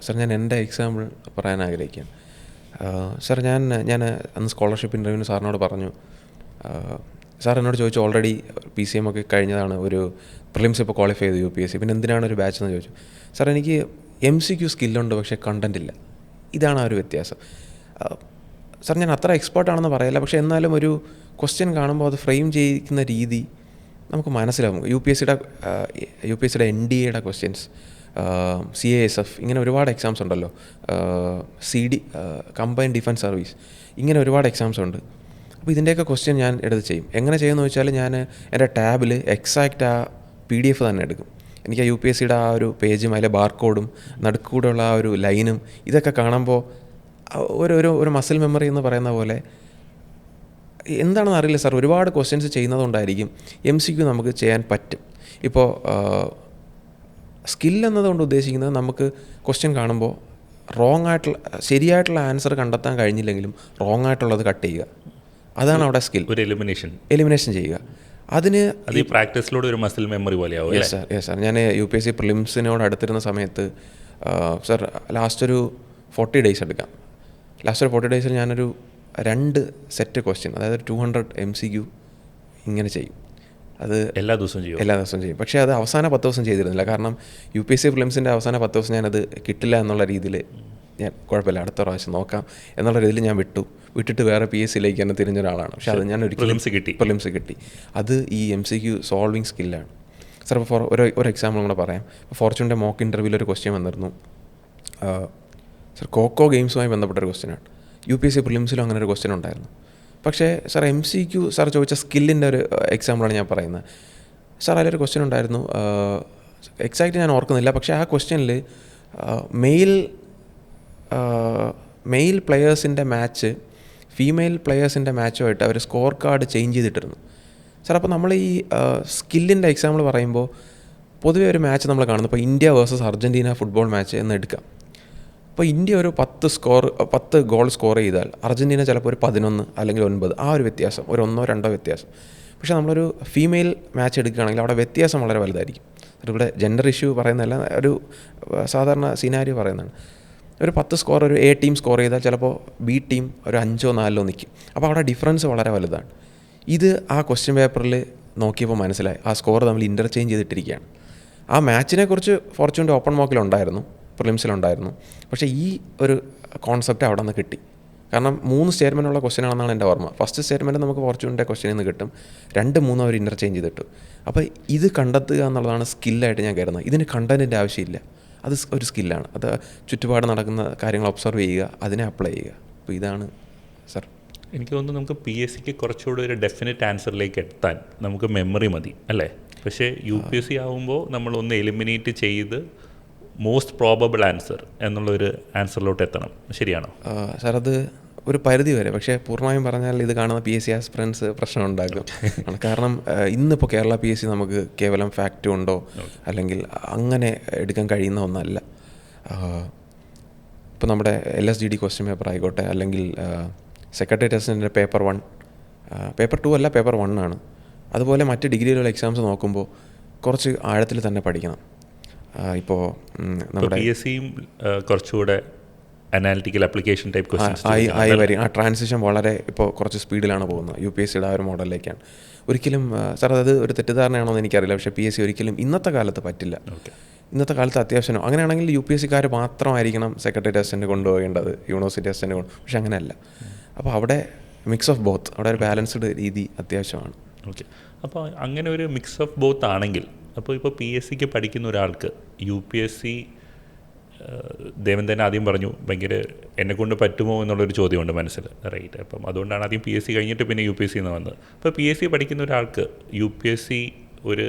സർ ഞാൻ എൻ്റെ എക്സാമ്പിൾ പറയാൻ ആഗ്രഹിക്കുകയാണ്. സർ ഞാൻ അന്ന് സ്കോളർഷിപ്പ് ഇൻ്റർവ്യൂവിന് സാറിനോട് പറഞ്ഞു, സാർ എന്നോട് ചോദിച്ചു ഓൾറെഡി PCM ഒക്കെ കഴിഞ്ഞതാണ്, ഒരു പ്രിലിംസ് ഇപ്പോൾ ക്വാളിഫൈ ചെയ്തു UPSC, പിന്നെ എന്തിനാണ് ഒരു ബാച്ച് എന്ന് ചോദിച്ചു. സാർ എനിക്ക് MCQ സ്കില്ലുണ്ട് പക്ഷേ കണ്ടൻ്റ് ഇല്ല. ഇതാണ് ആ ഒരു വ്യത്യാസം. സാർ ഞാൻ അത്ര എക്സ്പേർട്ടാണെന്ന് പറയില്ല, പക്ഷേ എന്നാലും ഒരു ക്വസ്റ്റ്യൻ കാണുമ്പോൾ അത് ഫ്രെയിം ചെയ്യിക്കുന്ന രീതി നമുക്ക് മനസ്സിലാവും. UPSCയുടെ NDAയുടെ ക്വസ്റ്റ്യൻസ്, CASF, ഇങ്ങനെ ഒരുപാട് എക്സാംസ് ഉണ്ടല്ലോ, CD കമ്പൈൻഡ് ഡിഫൻസ് സർവീസ്, ഇങ്ങനെ ഒരുപാട് എക്സാംസ് ഉണ്ട്. അപ്പോൾ ഇതിൻ്റെയൊക്കെ ക്വസ്റ്റ്യൻ ഞാൻ എടുത്ത് ചെയ്യും. എങ്ങനെ ചെയ്യുമെന്ന് വെച്ചാൽ ഞാൻ എൻ്റെ ടാബിൽ എക്സാക്റ്റ് ആ PDF തന്നെ എടുക്കും. എനിക്ക് ആ UPSCയുടെ ആ ഒരു പേജും അതിലെ ബാർകോഡും നടുക്കൂടെയുള്ള ആ ഒരു ലൈനും ഇതൊക്കെ കാണുമ്പോൾ ഒരു മസിൽ മെമ്മറി എന്ന് പറയുന്ന പോലെ, എന്താണെന്ന് അറിയില്ല സാർ, ഒരുപാട് ക്വസ്റ്റ്യൻസ് ചെയ്യുന്നതുകൊണ്ടായിരിക്കും MCQ നമുക്ക് ചെയ്യാൻ പറ്റും. ഇപ്പോൾ സ്കിൽ എന്നതുകൊണ്ട് ഉദ്ദേശിക്കുന്നത് നമുക്ക് ക്വസ്റ്റ്യൻ കാണുമ്പോൾ ശരിയായിട്ടുള്ള ആൻസർ കണ്ടെത്താൻ കഴിഞ്ഞില്ലെങ്കിലും റോങ് ആയിട്ടുള്ളത് കട്ട് ചെയ്യുക. അതാണ് അവിടെ സ്കിൽ. ഒരു എലിമിനേഷൻ ചെയ്യുക. അതിന് ഈ പ്രാക്ടീസിലൂടെ ഒരു മസിൽ മെമ്മറി പോലെയാവും. Yes sir. ഞാൻ UPSC പ്രിലിംസിനോട് അടുത്തിരുന്ന സമയത്ത് സാർ ലാസ്റ്റ് ഒരു 40 ഡേയ്സ് എടുക്കാം. ലാസ്റ്റ് ഒരു 40 ഡേയ്സിൽ ഞാനൊരു 2 സെറ്റ് ക്വസ്റ്റ്യൻ, അതായത് 200 MCQ ഇങ്ങനെ ചെയ്യും. അത് എല്ലാ ദിവസവും ചെയ്യും. പക്ഷേ അത് അവസാന 10 ദിവസം ചെയ്തിരുന്നില്ല. കാരണം UPSC പ്രിലിംസിൻ്റെ അവസാന 10 ദിവസം ഞാനത് കിട്ടില്ല എന്നുള്ള രീതിയിൽ ഞാൻ കുഴപ്പമില്ല, അടുത്ത പ്രാവശ്യം നോക്കാം എന്നുള്ള രീതിയിൽ ഞാൻ വിട്ടിട്ട് വേറെ PSCയിലേക്ക് തന്നെ തിരിഞ്ഞ ഒരാളാണ്. പക്ഷേ അത് ഞാൻ പ്രിലിംസ് കിട്ടി. അത് ഈ MCQ സോൾവിങ് സ്കില്ലാണ് സാർ. ഇപ്പോൾ ഒരു എക്സാമ്പിൾ കൂടെ പറയാം. ഫോർച്യൂണിൻ്റെ മോക്ക് ഇൻ്റർവ്യൂവിൽ ഒരു ക്വസ്റ്റ്യൻ വന്നിരുന്നു സാർ, കോക്കോ ഗെയിംസുമായി ബന്ധപ്പെട്ടൊരു ക്വസ്റ്റ്യനാണ്. UPSC പ്രിലിംസിലും അങ്ങനെ ഒരു ക്വസ്റ്റ്യൻ ഉണ്ടായിരുന്നു. പക്ഷേ സാർ MCQ സാർ ചോദിച്ച സ്കില്ലിൻ്റെ ഒരു എക്സാമ്പിളാണ് ഞാൻ പറയുന്നത്. സാർ അതിലൊരു ക്വസ്റ്റ്യൻ ഉണ്ടായിരുന്നു, എക്സാക്റ്റ് ഞാൻ ഓർക്കുന്നില്ല, പക്ഷേ ആ ക്വസ്റ്റ്യനിൽ മെയിൽ പ്ലെയേഴ്സിൻ്റെ മാച്ച് ഫീമെയിൽ പ്ലെയേഴ്സിൻ്റെ മാച്ചുമായിട്ട് അവർ സ്കോർ കാർഡ് ചേഞ്ച് ചെയ്തിട്ടിരുന്നു സാർ. അപ്പോൾ നമ്മൾ ഈ സ്കില്ലിൻ്റെ എക്സാമ്പിൾ പറയുമ്പോൾ പൊതുവെ ഒരു മാച്ച് നമ്മൾ കാണുന്നു, ഇപ്പോൾ India versus Argentina football match എന്ന് എടുക്കാം. അപ്പോൾ ഇന്ത്യ ഒരു 10 ഗോൾ സ്കോർ ചെയ്താൽ അർജൻറ്റീന ചിലപ്പോൾ ഒരു 11 അല്ലെങ്കിൽ 9, ആ ഒരു വ്യത്യാസം, ഒരു 1-2 വ്യത്യാസം. പക്ഷേ നമ്മളൊരു ഫീമെയിൽ മാച്ച് എടുക്കുകയാണെങ്കിൽ അവിടെ വ്യത്യാസം വളരെ വലുതായിരിക്കും. ഇവിടെ ജെൻഡർ ഇഷ്യൂ പറയുന്നതല്ല, ഒരു സാധാരണ സിനാരിയോ പറയുന്നതാണ്. ഒരു 10 സ്കോർ ഒരു A ടീം സ്കോർ ചെയ്താൽ ചിലപ്പോൾ B ടീം ഒരു 5-4 നിൽക്കും. അപ്പോൾ അവിടെ ഡിഫറൻസ് വളരെ വലുതാണ്. ഇത് ആ ക്വസ്റ്റ്യൻ പേപ്പറിൽ നോക്കിയപ്പോൾ മനസ്സിലായി, ആ സ്കോർ തമ്മിൽ ഇൻ്റർചേഞ്ച് ചെയ്തിട്ടിരിക്കുകയാണ്. ആ മാച്ചിനെക്കുറിച്ച് ഫോർച്യൂണിൻ്റെ ഓപ്പൺ മോക്കിലുണ്ടായിരുന്നു, പ്രിലിംസിലുണ്ടായിരുന്നു. പക്ഷേ ഈ ഒരു കോൺസെപ്റ്റ് അവിടെ നിന്ന് കിട്ടി. കാരണം 3 സ്റ്റേറ്റ്മെൻറ്റുള്ള ക്വസ്റ്റ്യൻ ആണെന്നാണ് എൻ്റെ ഓർമ്മ. ഫസ്റ്റ് സ്റ്റേറ്റ്മെൻറ്റ് നമുക്ക് ഫോർച്യൂണിൻ്റെ ക്വസ്റ്റ്യനിൽ നിന്ന് കിട്ടും, 2-3 അവർ ഇൻ്റർചേഞ്ച് ചെയ്തിട്ടു. അപ്പോൾ ഇത് കണ്ടെത്തുക എന്നുള്ളതാണ് സ്കില്ലായിട്ട് ഞാൻ കരുതുന്നത്. ഇതിന് കണ്ടൻറ്റിൻ്റെ ആവശ്യമില്ല, അത് ഒരു സ്കില്ലാണ്. അത് ചുറ്റുപാട് നടക്കുന്ന കാര്യങ്ങൾ ഒബ്സർവ് ചെയ്യുക, അതിനെ അപ്ലൈ ചെയ്യുക. അപ്പോൾ ഇതാണ് സർ. എനിക്ക് തോന്നുന്നു നമുക്ക് PSCക്ക് കുറച്ചുകൂടി ഒരു ഡെഫിനറ്റ് ആൻസറിലേക്ക് എത്താൻ നമുക്ക് മെമ്മറി മതി അല്ലേ? പക്ഷേ UPSC ആകുമ്പോൾ നമ്മളൊന്ന് എലിമിനേറ്റ് ചെയ്ത് മോസ്റ്റ് പ്രോബബിൾ ആൻസർ എന്നുള്ളൊരു ആൻസറിലോട്ട് എത്തണം. ശരിയാണോ സാർ? അത് ഒരു പരിധി വരെ. പക്ഷേ പൂർണ്ണമായും പറഞ്ഞാൽ ഇത് കാണുന്ന PSC ആസ്പിറൻസ് പ്രശ്നം ഉണ്ടാക്കും. കാരണം ഇന്നിപ്പോൾ കേരള PSC നമുക്ക് കേവലം ഫാക്റ്റ് കൊണ്ടോ അല്ലെങ്കിൽ അങ്ങനെ എടുക്കാൻ കഴിയുന്ന ഒന്നല്ല. ഇപ്പോൾ നമ്മുടെ LSGD ക്വസ്റ്റ്യൻ പേപ്പർ ആയിക്കോട്ടെ, അല്ലെങ്കിൽ സെക്രട്ടറി ടെസ്റ്റിൻ്റെ പേപ്പർ 1, പേപ്പർ 2 അല്ല, പേപ്പർ 1 ആണ്. അതുപോലെ മറ്റ് ഡിഗ്രിയിലുള്ള എക്സാംസ് നോക്കുമ്പോൾ കുറച്ച് ആഴത്തിൽ തന്നെ പഠിക്കണം. ഇപ്പോൾ നമ്മുടെ PSCയും കുറച്ചുകൂടെ അനാലിറ്റിക്കൽ ആപ്ലിക്കേഷൻ ടൈപ്പ് ക്വസ്റ്റ്യൻസ് ആയി വരും. ആ ട്രാൻസിഷൻ വളരെ ഇപ്പോൾ കുറച്ച് സ്പീഡിലാണ് പോകുന്നത്. UPSCയുടെ ആ ഒരു മോഡലിലേക്കാണ്. ഒരിക്കലും സാർ അത് ഒരു തെറ്റിദ്ധാരണയാണോ എന്ന് എനിക്കറിയില്ല, പക്ഷേ PSC ഒരിക്കലും ഇന്നത്തെ കാലത്ത് പറ്റില്ല. ഇന്നത്തെ കാലത്ത് അത്യാവശ്യം അങ്ങനെയാണെങ്കിൽ UPSCക്കാർ മാത്രമായിരിക്കണം സെക്രട്ടറി ടെസ്റ്റിന് കൊണ്ടുപോകേണ്ടത്, യൂണിവേഴ്സിറ്റി ടെസ്റ്റിന് പക്ഷേ അങ്ങനെയല്ല. അപ്പോൾ അവിടെ മിക്സ് ഓഫ് ബോത്ത്, അവിടെ ഒരു ബാലൻസ്ഡ് രീതി അത്യാവശ്യമാണ്. ഓക്കെ. അപ്പോൾ അങ്ങനെ ഒരു മിക്സ് ഓഫ് ബോത്ത് ആണെങ്കിൽ, അപ്പോൾ ഇപ്പോൾ PSCക്ക് പഠിക്കുന്ന ഒരാൾക്ക് UPSC ദേവൻ തന്നെ ആദ്യം പറഞ്ഞു ഭയങ്കര എന്നെക്കൊണ്ട് പറ്റുമോ എന്നുള്ളൊരു ചോദ്യമുണ്ട് മനസ്സിൽ, റൈറ്റ്? അപ്പം അതുകൊണ്ടാണ് ആദ്യം PSC കഴിഞ്ഞിട്ട് പിന്നെ UPSC എന്ന് വന്നത്. അപ്പോൾ PSC പഠിക്കുന്ന ഒരാൾക്ക് UPSC ഒരു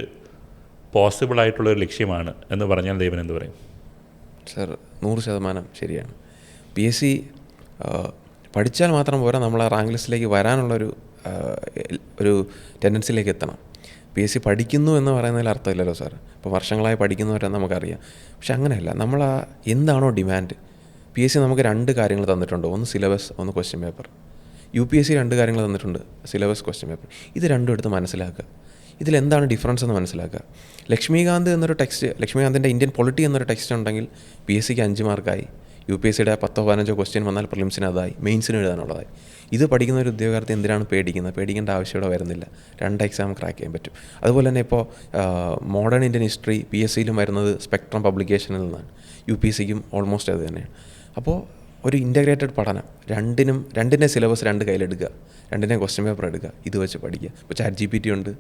പോസിബിളായിട്ടുള്ളൊരു ലക്ഷ്യമാണ് എന്ന് പറഞ്ഞാൽ ദേവൻ എന്ത് പറയും? സർ 100% ശരിയാണ്. PSC പഠിച്ചാൽ മാത്രം പോരാ, നമ്മൾ ആ റാങ്ക് ലിസ്റ്റിലേക്ക് വരാനുള്ളൊരു ഒരു ടെൻഡൻസിയിലേക്ക് എത്തണം. PSC പഠിക്കുന്നു എന്ന് പറയുന്നതിൽ അർത്ഥമില്ലല്ലോ സാർ. ഇപ്പോൾ വർഷങ്ങളായി പഠിക്കുന്നവരെ നമുക്കറിയാം. പക്ഷെ അങ്ങനെയല്ല, നമ്മൾ എന്താണോ ഡിമാൻഡ്. PSC നമുക്ക് 2 കാര്യങ്ങൾ തന്നിട്ടുണ്ട്, ഒന്ന് സിലബസ്, ഒന്ന് ക്വസ്റ്റ്യൻ പേപ്പർ. UPSC 2 കാര്യങ്ങൾ തന്നിട്ടുണ്ട്, സിലബസ്, ക്വസ്റ്റ്യൻ പേപ്പർ. ഇത് രണ്ടും എടുത്ത് മനസ്സിലാക്കുക, ഇതിലെന്താണ് ഡിഫറൻസ് എന്ന് മനസ്സിലാക്കുക. ലക്ഷ്മികാന്തിൻ്റെ ഇന്ത്യൻ പൊളിറ്റി എന്നൊരു ടെക്സ്റ്റ് ഉണ്ടെങ്കിൽ PSCക്ക് 5 മാർക്കായി, UPSCയുടെ 10-15 ക്വസ്റ്റ്യൻ വന്നാൽ പ്രിലിംസിന് അതായി, മെയിൻസിന് എഴുതാനുള്ളതായി. ഇത് പഠിക്കുന്ന ഒരു ഉദ്യോഗാർത്ഥി എന്തിനാണ് പേടിക്കേണ്ട ആവശ്യം വരരുന്നില്ല. 2 എക്സാം ക്രാക്ക് ചെയ്യാൻ പറ്റും. അതുപോലെ തന്നെ ഇപ്പോൾ മോഡേൺ ഇന്ത്യൻ ഹിസ്റ്ററി PSCയിലും വരുന്നത് സ്പെക്ട്രം പബ്ലിക്കേഷനിൽ നിന്നാണ്, UPSCക്കും ഓൾമോസ്റ്റ് അത് തന്നെയാണ്. അപ്പോൾ ഒരു ഇൻ്റഗ്രേറ്റഡ് പഠനം, രണ്ടിൻ്റെ സിലബസ് 2 കയ്യിലെടുക്കുക, 2 ക്വസ്റ്റ്യൻ പേപ്പർ എടുക്കുക, ഇത് വെച്ച് പഠിക്കുക. ഇപ്പോൾ ChatGPT ഉണ്ട്,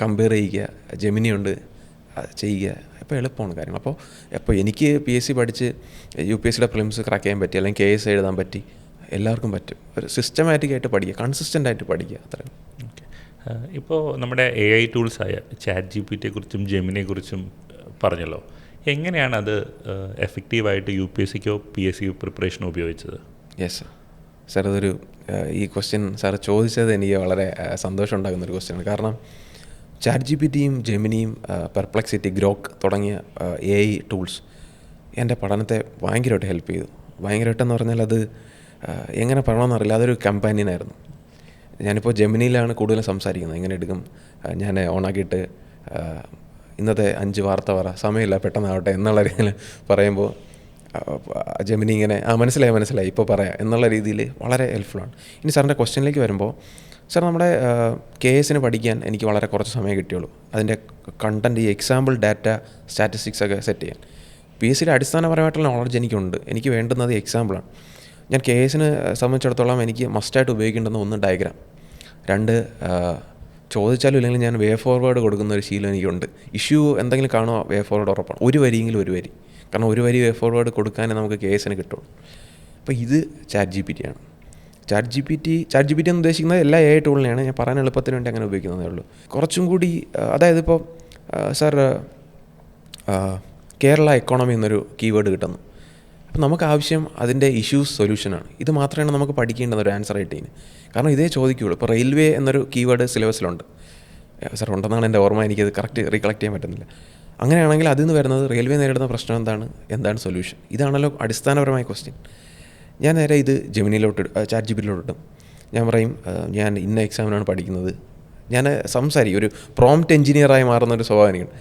കമ്പയർ ചെയ്യുക, ജെമിനി ഉണ്ട്, ചെയ്യുക. അപ്പോൾ എളുപ്പമാണ് കാര്യങ്ങൾ. അപ്പോൾ എനിക്ക് PSC പഠിച്ച് UPSCയുടെ പ്രിലിംസ് ക്രാക്ക് ചെയ്യാൻ പറ്റി, അല്ലെങ്കിൽ KS എഴുതാൻ പറ്റി, എല്ലാവർക്കും പറ്റും. ഒരു സിസ്റ്റമാറ്റിക്കായിട്ട് പഠിക്കുക, കൺസിസ്റ്റൻ്റ് ആയിട്ട് പഠിക്കുക, അത്രയും. ഓക്കെ. ഇപ്പോൾ നമ്മുടെ AI ടൂൾസായ ChatGPTയെക്കുറിച്ചും ജെമിനിയെക്കുറിച്ചും പറഞ്ഞല്ലോ. എങ്ങനെയാണ് അത് എഫക്റ്റീവായിട്ട് UPSCക്കോ PSCക്കോ പ്രിപ്പറേഷനോ ഉപയോഗിച്ചത്? യെസ് സാർ, അതൊരു ഈ ക്വസ്റ്റ്യൻ സാർ ചോദിച്ചത് എനിക്ക് വളരെ സന്തോഷം ഉണ്ടാകുന്നൊരു ക്വസ്റ്റ്യനാണ്. കാരണം ChatGPTയും ജെമിനിയും പെർപ്ലക്സിറ്റി, ഗ്രോക്ക് തുടങ്ങിയ AI ടൂൾസ് എൻ്റെ പഠനത്തെ ഭയങ്കരമായിട്ട് ഹെൽപ്പ് ചെയ്തു. ഭയങ്കരമായിട്ടെന്ന് പറഞ്ഞാൽ അത് എങ്ങനെ പറയണമെന്നറിയില്ല, അതൊരു കമ്പാനിയനായിരുന്നു. ഞാനിപ്പോൾ ജെമിനിയിലാണ് കൂടുതലും സംസാരിക്കുന്നത്. എങ്ങനെ എടുക്കും, ഞാൻ ഓണാക്കിയിട്ട് ഇന്നത്തെ 5 വാർത്ത പറ, സമയമില്ല പെട്ടെന്നാവട്ടെ എന്നുള്ള രീതിയിൽ പറയുമ്പോൾ ജെമിനി ഇങ്ങനെ മനസ്സിലായി ഇപ്പോൾ പറയാം എന്നുള്ള രീതിയിൽ വളരെ ഹെൽപ്ഫുള്ളാണ്. ഇനി സാറിൻ്റെ ക്വസ്റ്റ്യനിലേക്ക് വരുമ്പോൾ, സാർ നമ്മുടെ KSന് പഠിക്കാൻ എനിക്ക് വളരെ കുറച്ച് സമയം കിട്ടിയുള്ളൂ. അതിൻ്റെ കണ്ടൻറ്റ്, ഈ എക്സാമ്പിൾ ഡാറ്റ, സ്റ്റാറ്റിസ്റ്റിക്സ് ഒക്കെ സെറ്റ് ചെയ്യാൻ. PSCയുടെ അടിസ്ഥാനപരമായിട്ടുള്ള നോളജ് എനിക്കുണ്ട്. എനിക്ക് വേണ്ടുന്നത് എക്സാമ്പിളാണ്. ഞാൻ KSന് സംബന്ധിച്ചിടത്തോളം എനിക്ക് മസ്റ്റായിട്ട് ഉപയോഗിക്കേണ്ടുന്ന 1 ഡയഗ്രാം, 2 ചോദിച്ചാലും ഇല്ലെങ്കിൽ ഞാൻ വേ ഫോർവേഡ് കൊടുക്കുന്ന ഒരു ശീലം എനിക്കുണ്ട്. ഇഷ്യൂ എന്തെങ്കിലും കാണുമോ, വേ ഫോർവേഡ് ഉറപ്പാണ്. ഒരു വരിയെങ്കിലും ഒരു വരി, കാരണം ഒരു വരി വേ ഫോർവേഡ് കൊടുക്കാനേ നമുക്ക് KSന് കിട്ടുള്ളൂ. അപ്പോൾ ഇത് ChatGPT ആണ്. ChatGPT എന്ന് ഉദ്ദേശിക്കുന്നത് എല്ലാ AI ടൂളിനെയാണ്. ഞാൻ പറയാൻ എളുപ്പത്തിന് വേണ്ടി അങ്ങനെ ഉപയോഗിക്കുന്നതേ ഉള്ളൂ. കുറച്ചും കൂടി, അതായത് ഇപ്പോൾ സാർ കേരള എക്കോണമി എന്നൊരു കീവേഡ് കിട്ടുന്നു. അപ്പോൾ നമുക്ക് ആവശ്യം അതിൻ്റെ ഇഷ്യൂസ് സൊല്യൂഷനാണ്. ഇത് മാത്രമാണ് നമുക്ക് പഠിക്കേണ്ടത് ഒരു ആൻസർ റൈറ്റിങ്ങിന്. കാരണം ഇതേ ചോദിക്കുകയുള്ളൂ. ഇപ്പോൾ റെയിൽവേ എന്നൊരു കീവേഡ് സിലബസിലുണ്ട് സാർ, ഉണ്ടെന്നാണ് എൻ്റെ ഓർമ്മ, എനിക്കത് കറക്റ്റ് റീകളക്ട് ചെയ്യാൻ പറ്റുന്നില്ല. അങ്ങനെയാണെങ്കിൽ അതിൽ നിന്ന് വരുന്നത് റെയിൽവേ നേരിടുന്ന പ്രശ്നം എന്താണ് സൊല്യൂഷൻ, ഇതാണല്ലോ അടിസ്ഥാനപരമായ ക്വസ്റ്റ്യൻ. ഞാൻ നേരെ ഇത് ജെമിനിയിലോട്ട്, ChatGPTയിലോട്ട് ഇടും. ഞാൻ പറയും ഞാൻ ഇന്ന എക്സാമിനാണ് പഠിക്കുന്നത്. ഞാൻ സംസാരിക്കും, ഒരു പ്രോംപ്റ്റ് എഞ്ചിനീയറായി മാറുന്നൊരു സ്വഭാവം എനിക്കുണ്ട്.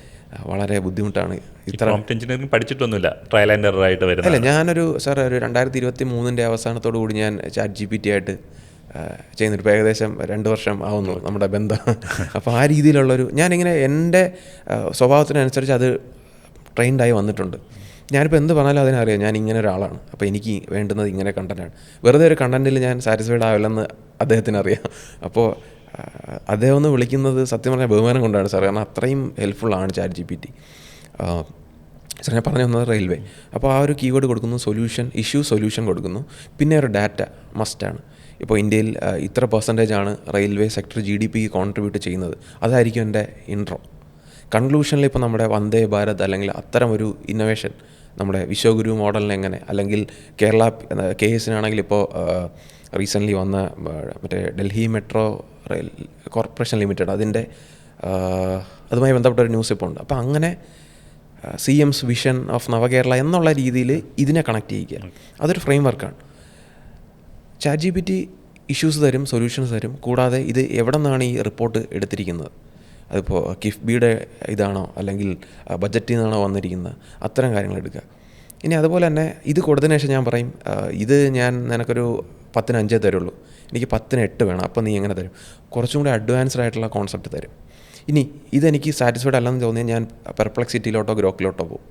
വളരെ ബുദ്ധിമുട്ടാണ്. പ്രോംപ്റ്റ് എഞ്ചിനീയറിംഗ് പഠിച്ചിട്ടൊന്നുമില്ല, ട്രയൽ ആൻഡ് എറർ ആയിട്ട് വരുന്നത്. അല്ല, ഞാനൊരു 2023 അവസാനത്തോടു കൂടി ഞാൻ ChatGPT ആയിട്ട് ചെയ്യുന്നുണ്ട്. ഇപ്പോൾ ഏകദേശം 2 വർഷം ആവുന്നു നമ്മുടെ ബന്ധം. അപ്പോൾ ആ രീതിയിലുള്ളൊരു, ഞാനിങ്ങനെ എൻ്റെ സ്വഭാവത്തിനനുസരിച്ച് അത് ട്രെയിൻഡായി വന്നിട്ടുണ്ട്. ഞാനിപ്പോൾ എന്ത് പറഞ്ഞാലും അതിനറിയാം ഞാൻ ഇങ്ങനെ ഒരാളാണ്, അപ്പോൾ എനിക്ക് വേണ്ടുന്നത് ഇങ്ങനെ കണ്ടൻറ്റാണ്. വെറുതെ ഒരു കണ്ടൻറ്റിൽ ഞാൻ സാറ്റിസ്ഫൈഡ് ആവില്ലെന്ന് അദ്ദേഹത്തിന് അറിയാം. അപ്പോൾ അദ്ദേഹം ഒന്ന് വിളിക്കുന്നത് സത്യം പറഞ്ഞാൽ ബഹുമാനം കൊണ്ടാണ് സാർ, കാരണം അത്രയും ഹെൽപ്ഫുള്ളാണ് ChatGPT. സാർ ഞാൻ പറഞ്ഞു വന്നത് റെയിൽവേ. അപ്പോൾ ആ ഒരു കീവേഡ് കൊടുക്കുന്നു, സൊല്യൂഷൻ കൊടുക്കുന്നു. പിന്നെ ഒരു ഡാറ്റ മസ്റ്റാണ്. ഇപ്പോൾ ഇന്ത്യയിൽ ഇത്ര % റെയിൽവേ സെക്ടർ GDPക്ക് കോൺട്രിബ്യൂട്ട് ചെയ്യുന്നത്, അതായിരിക്കും എൻ്റെ ഇൻട്രോ. കൺക്ലൂഷനിൽ ഇപ്പോൾ നമ്മുടെ വന്ദേ ഭാരത് അല്ലെങ്കിൽ അത്തരം ഒരു ഇന്നോവേഷൻ, നമ്മുടെ വിശ്വഗുരു മോഡലിന് എങ്ങനെ, അല്ലെങ്കിൽ കേരള KSനാണെങ്കിൽ ഇപ്പോൾ റീസെൻ്റ്ലി വന്ന മറ്റേ Delhi metro rail corporation limited, അതിൻ്റെ അതുമായി ബന്ധപ്പെട്ട ഒരു ന്യൂസ് ഇപ്പോൾ ഉണ്ട്. അപ്പോൾ അങ്ങനെ CM's വിഷൻ ഓഫ് നവകേരള എന്നുള്ള രീതിയിൽ ഇതിനെ കണക്ട് ചെയ്യിക്കുക, അതൊരു ഫ്രെയിം വർക്കാണ്. ChatGPT ഇഷ്യൂസ് തരും, സൊല്യൂഷൻസ് തരും. കൂടാതെ ഇത് എവിടെ നിന്നാണ് ഈ റിപ്പോർട്ട് എടുത്തിരിക്കുന്നത്, അതിപ്പോൾ കിഫ്ബിയുടെ ഇതാണോ അല്ലെങ്കിൽ ബഡ്ജറ്റിൽ നിന്നാണോ വന്നിരിക്കുന്നത്, അത്തരം കാര്യങ്ങൾ എടുക്കുക. ഇനി അതുപോലെ തന്നെ ഇത് കൊടുത്തതിന് ശേഷം ഞാൻ പറയും, ഇത് ഞാൻ നിനക്കൊരു 10-ന് 5 തരുള്ളൂ, എനിക്ക് 10-ന് 8 വേണം, അപ്പോൾ നീ എങ്ങനെ തരും? കുറച്ചും കൂടി അഡ്വാൻസ്ഡ് ആയിട്ടുള്ള കോൺസെപ്റ്റ് തരും. ഇനി ഇതെനിക്ക് സാറ്റിസ്ഫൈഡ് അല്ലെന്ന് തോന്നിയാൽ ഞാൻ പെർപ്ലക്സിറ്റിയിലോട്ടോ ഗ്രോക്കിലോട്ടോ പോകും.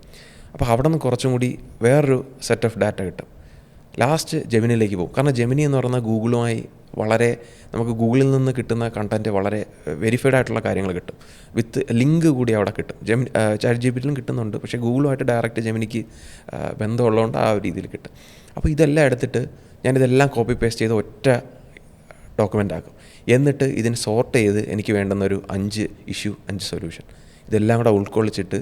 അപ്പോൾ അവിടെ നിന്ന് കുറച്ചും കൂടി വേറൊരു സെറ്റ് ഓഫ് ഡാറ്റ കിട്ടും. ലാസ്റ്റ് ജെമിനിയിലേക്ക് പോകും. കാരണം ജെമിനി എന്ന് പറയുന്നത് ഗൂഗിളുമായി വളരെ, നമുക്ക് ഗൂഗിളിൽ നിന്ന് കിട്ടുന്ന കണ്ടൻറ്റ് വളരെ വെരിഫൈഡ് ആയിട്ടുള്ള കാര്യങ്ങൾ കിട്ടും, വിത്ത് ലിങ്ക് കൂടി അവിടെ കിട്ടും. ChatGPTയിലും കിട്ടുന്നുണ്ട്, പക്ഷേ ഗൂഗിളുമായിട്ട് ഡയറക്റ്റ് ജെമിനിക്ക് ബന്ധമുള്ളതുകൊണ്ട് ആ ഒരു രീതിയിൽ കിട്ടും. അപ്പോൾ ഇതെല്ലാം എടുത്തിട്ട് ഞാനിതെല്ലാം കോപ്പി പേസ്റ്റ് ചെയ്ത് ഒറ്റ ഡോക്യുമെൻ്റ് ആക്കും. എന്നിട്ട് ഇതിന് സോർട്ട് ചെയ്ത് എനിക്ക് വേണ്ടുന്നൊരു 5 ഇഷ്യൂ 5 സൊല്യൂഷൻ ഇതെല്ലാം കൂടെ ഉൾക്കൊള്ളിച്ചിട്ട്,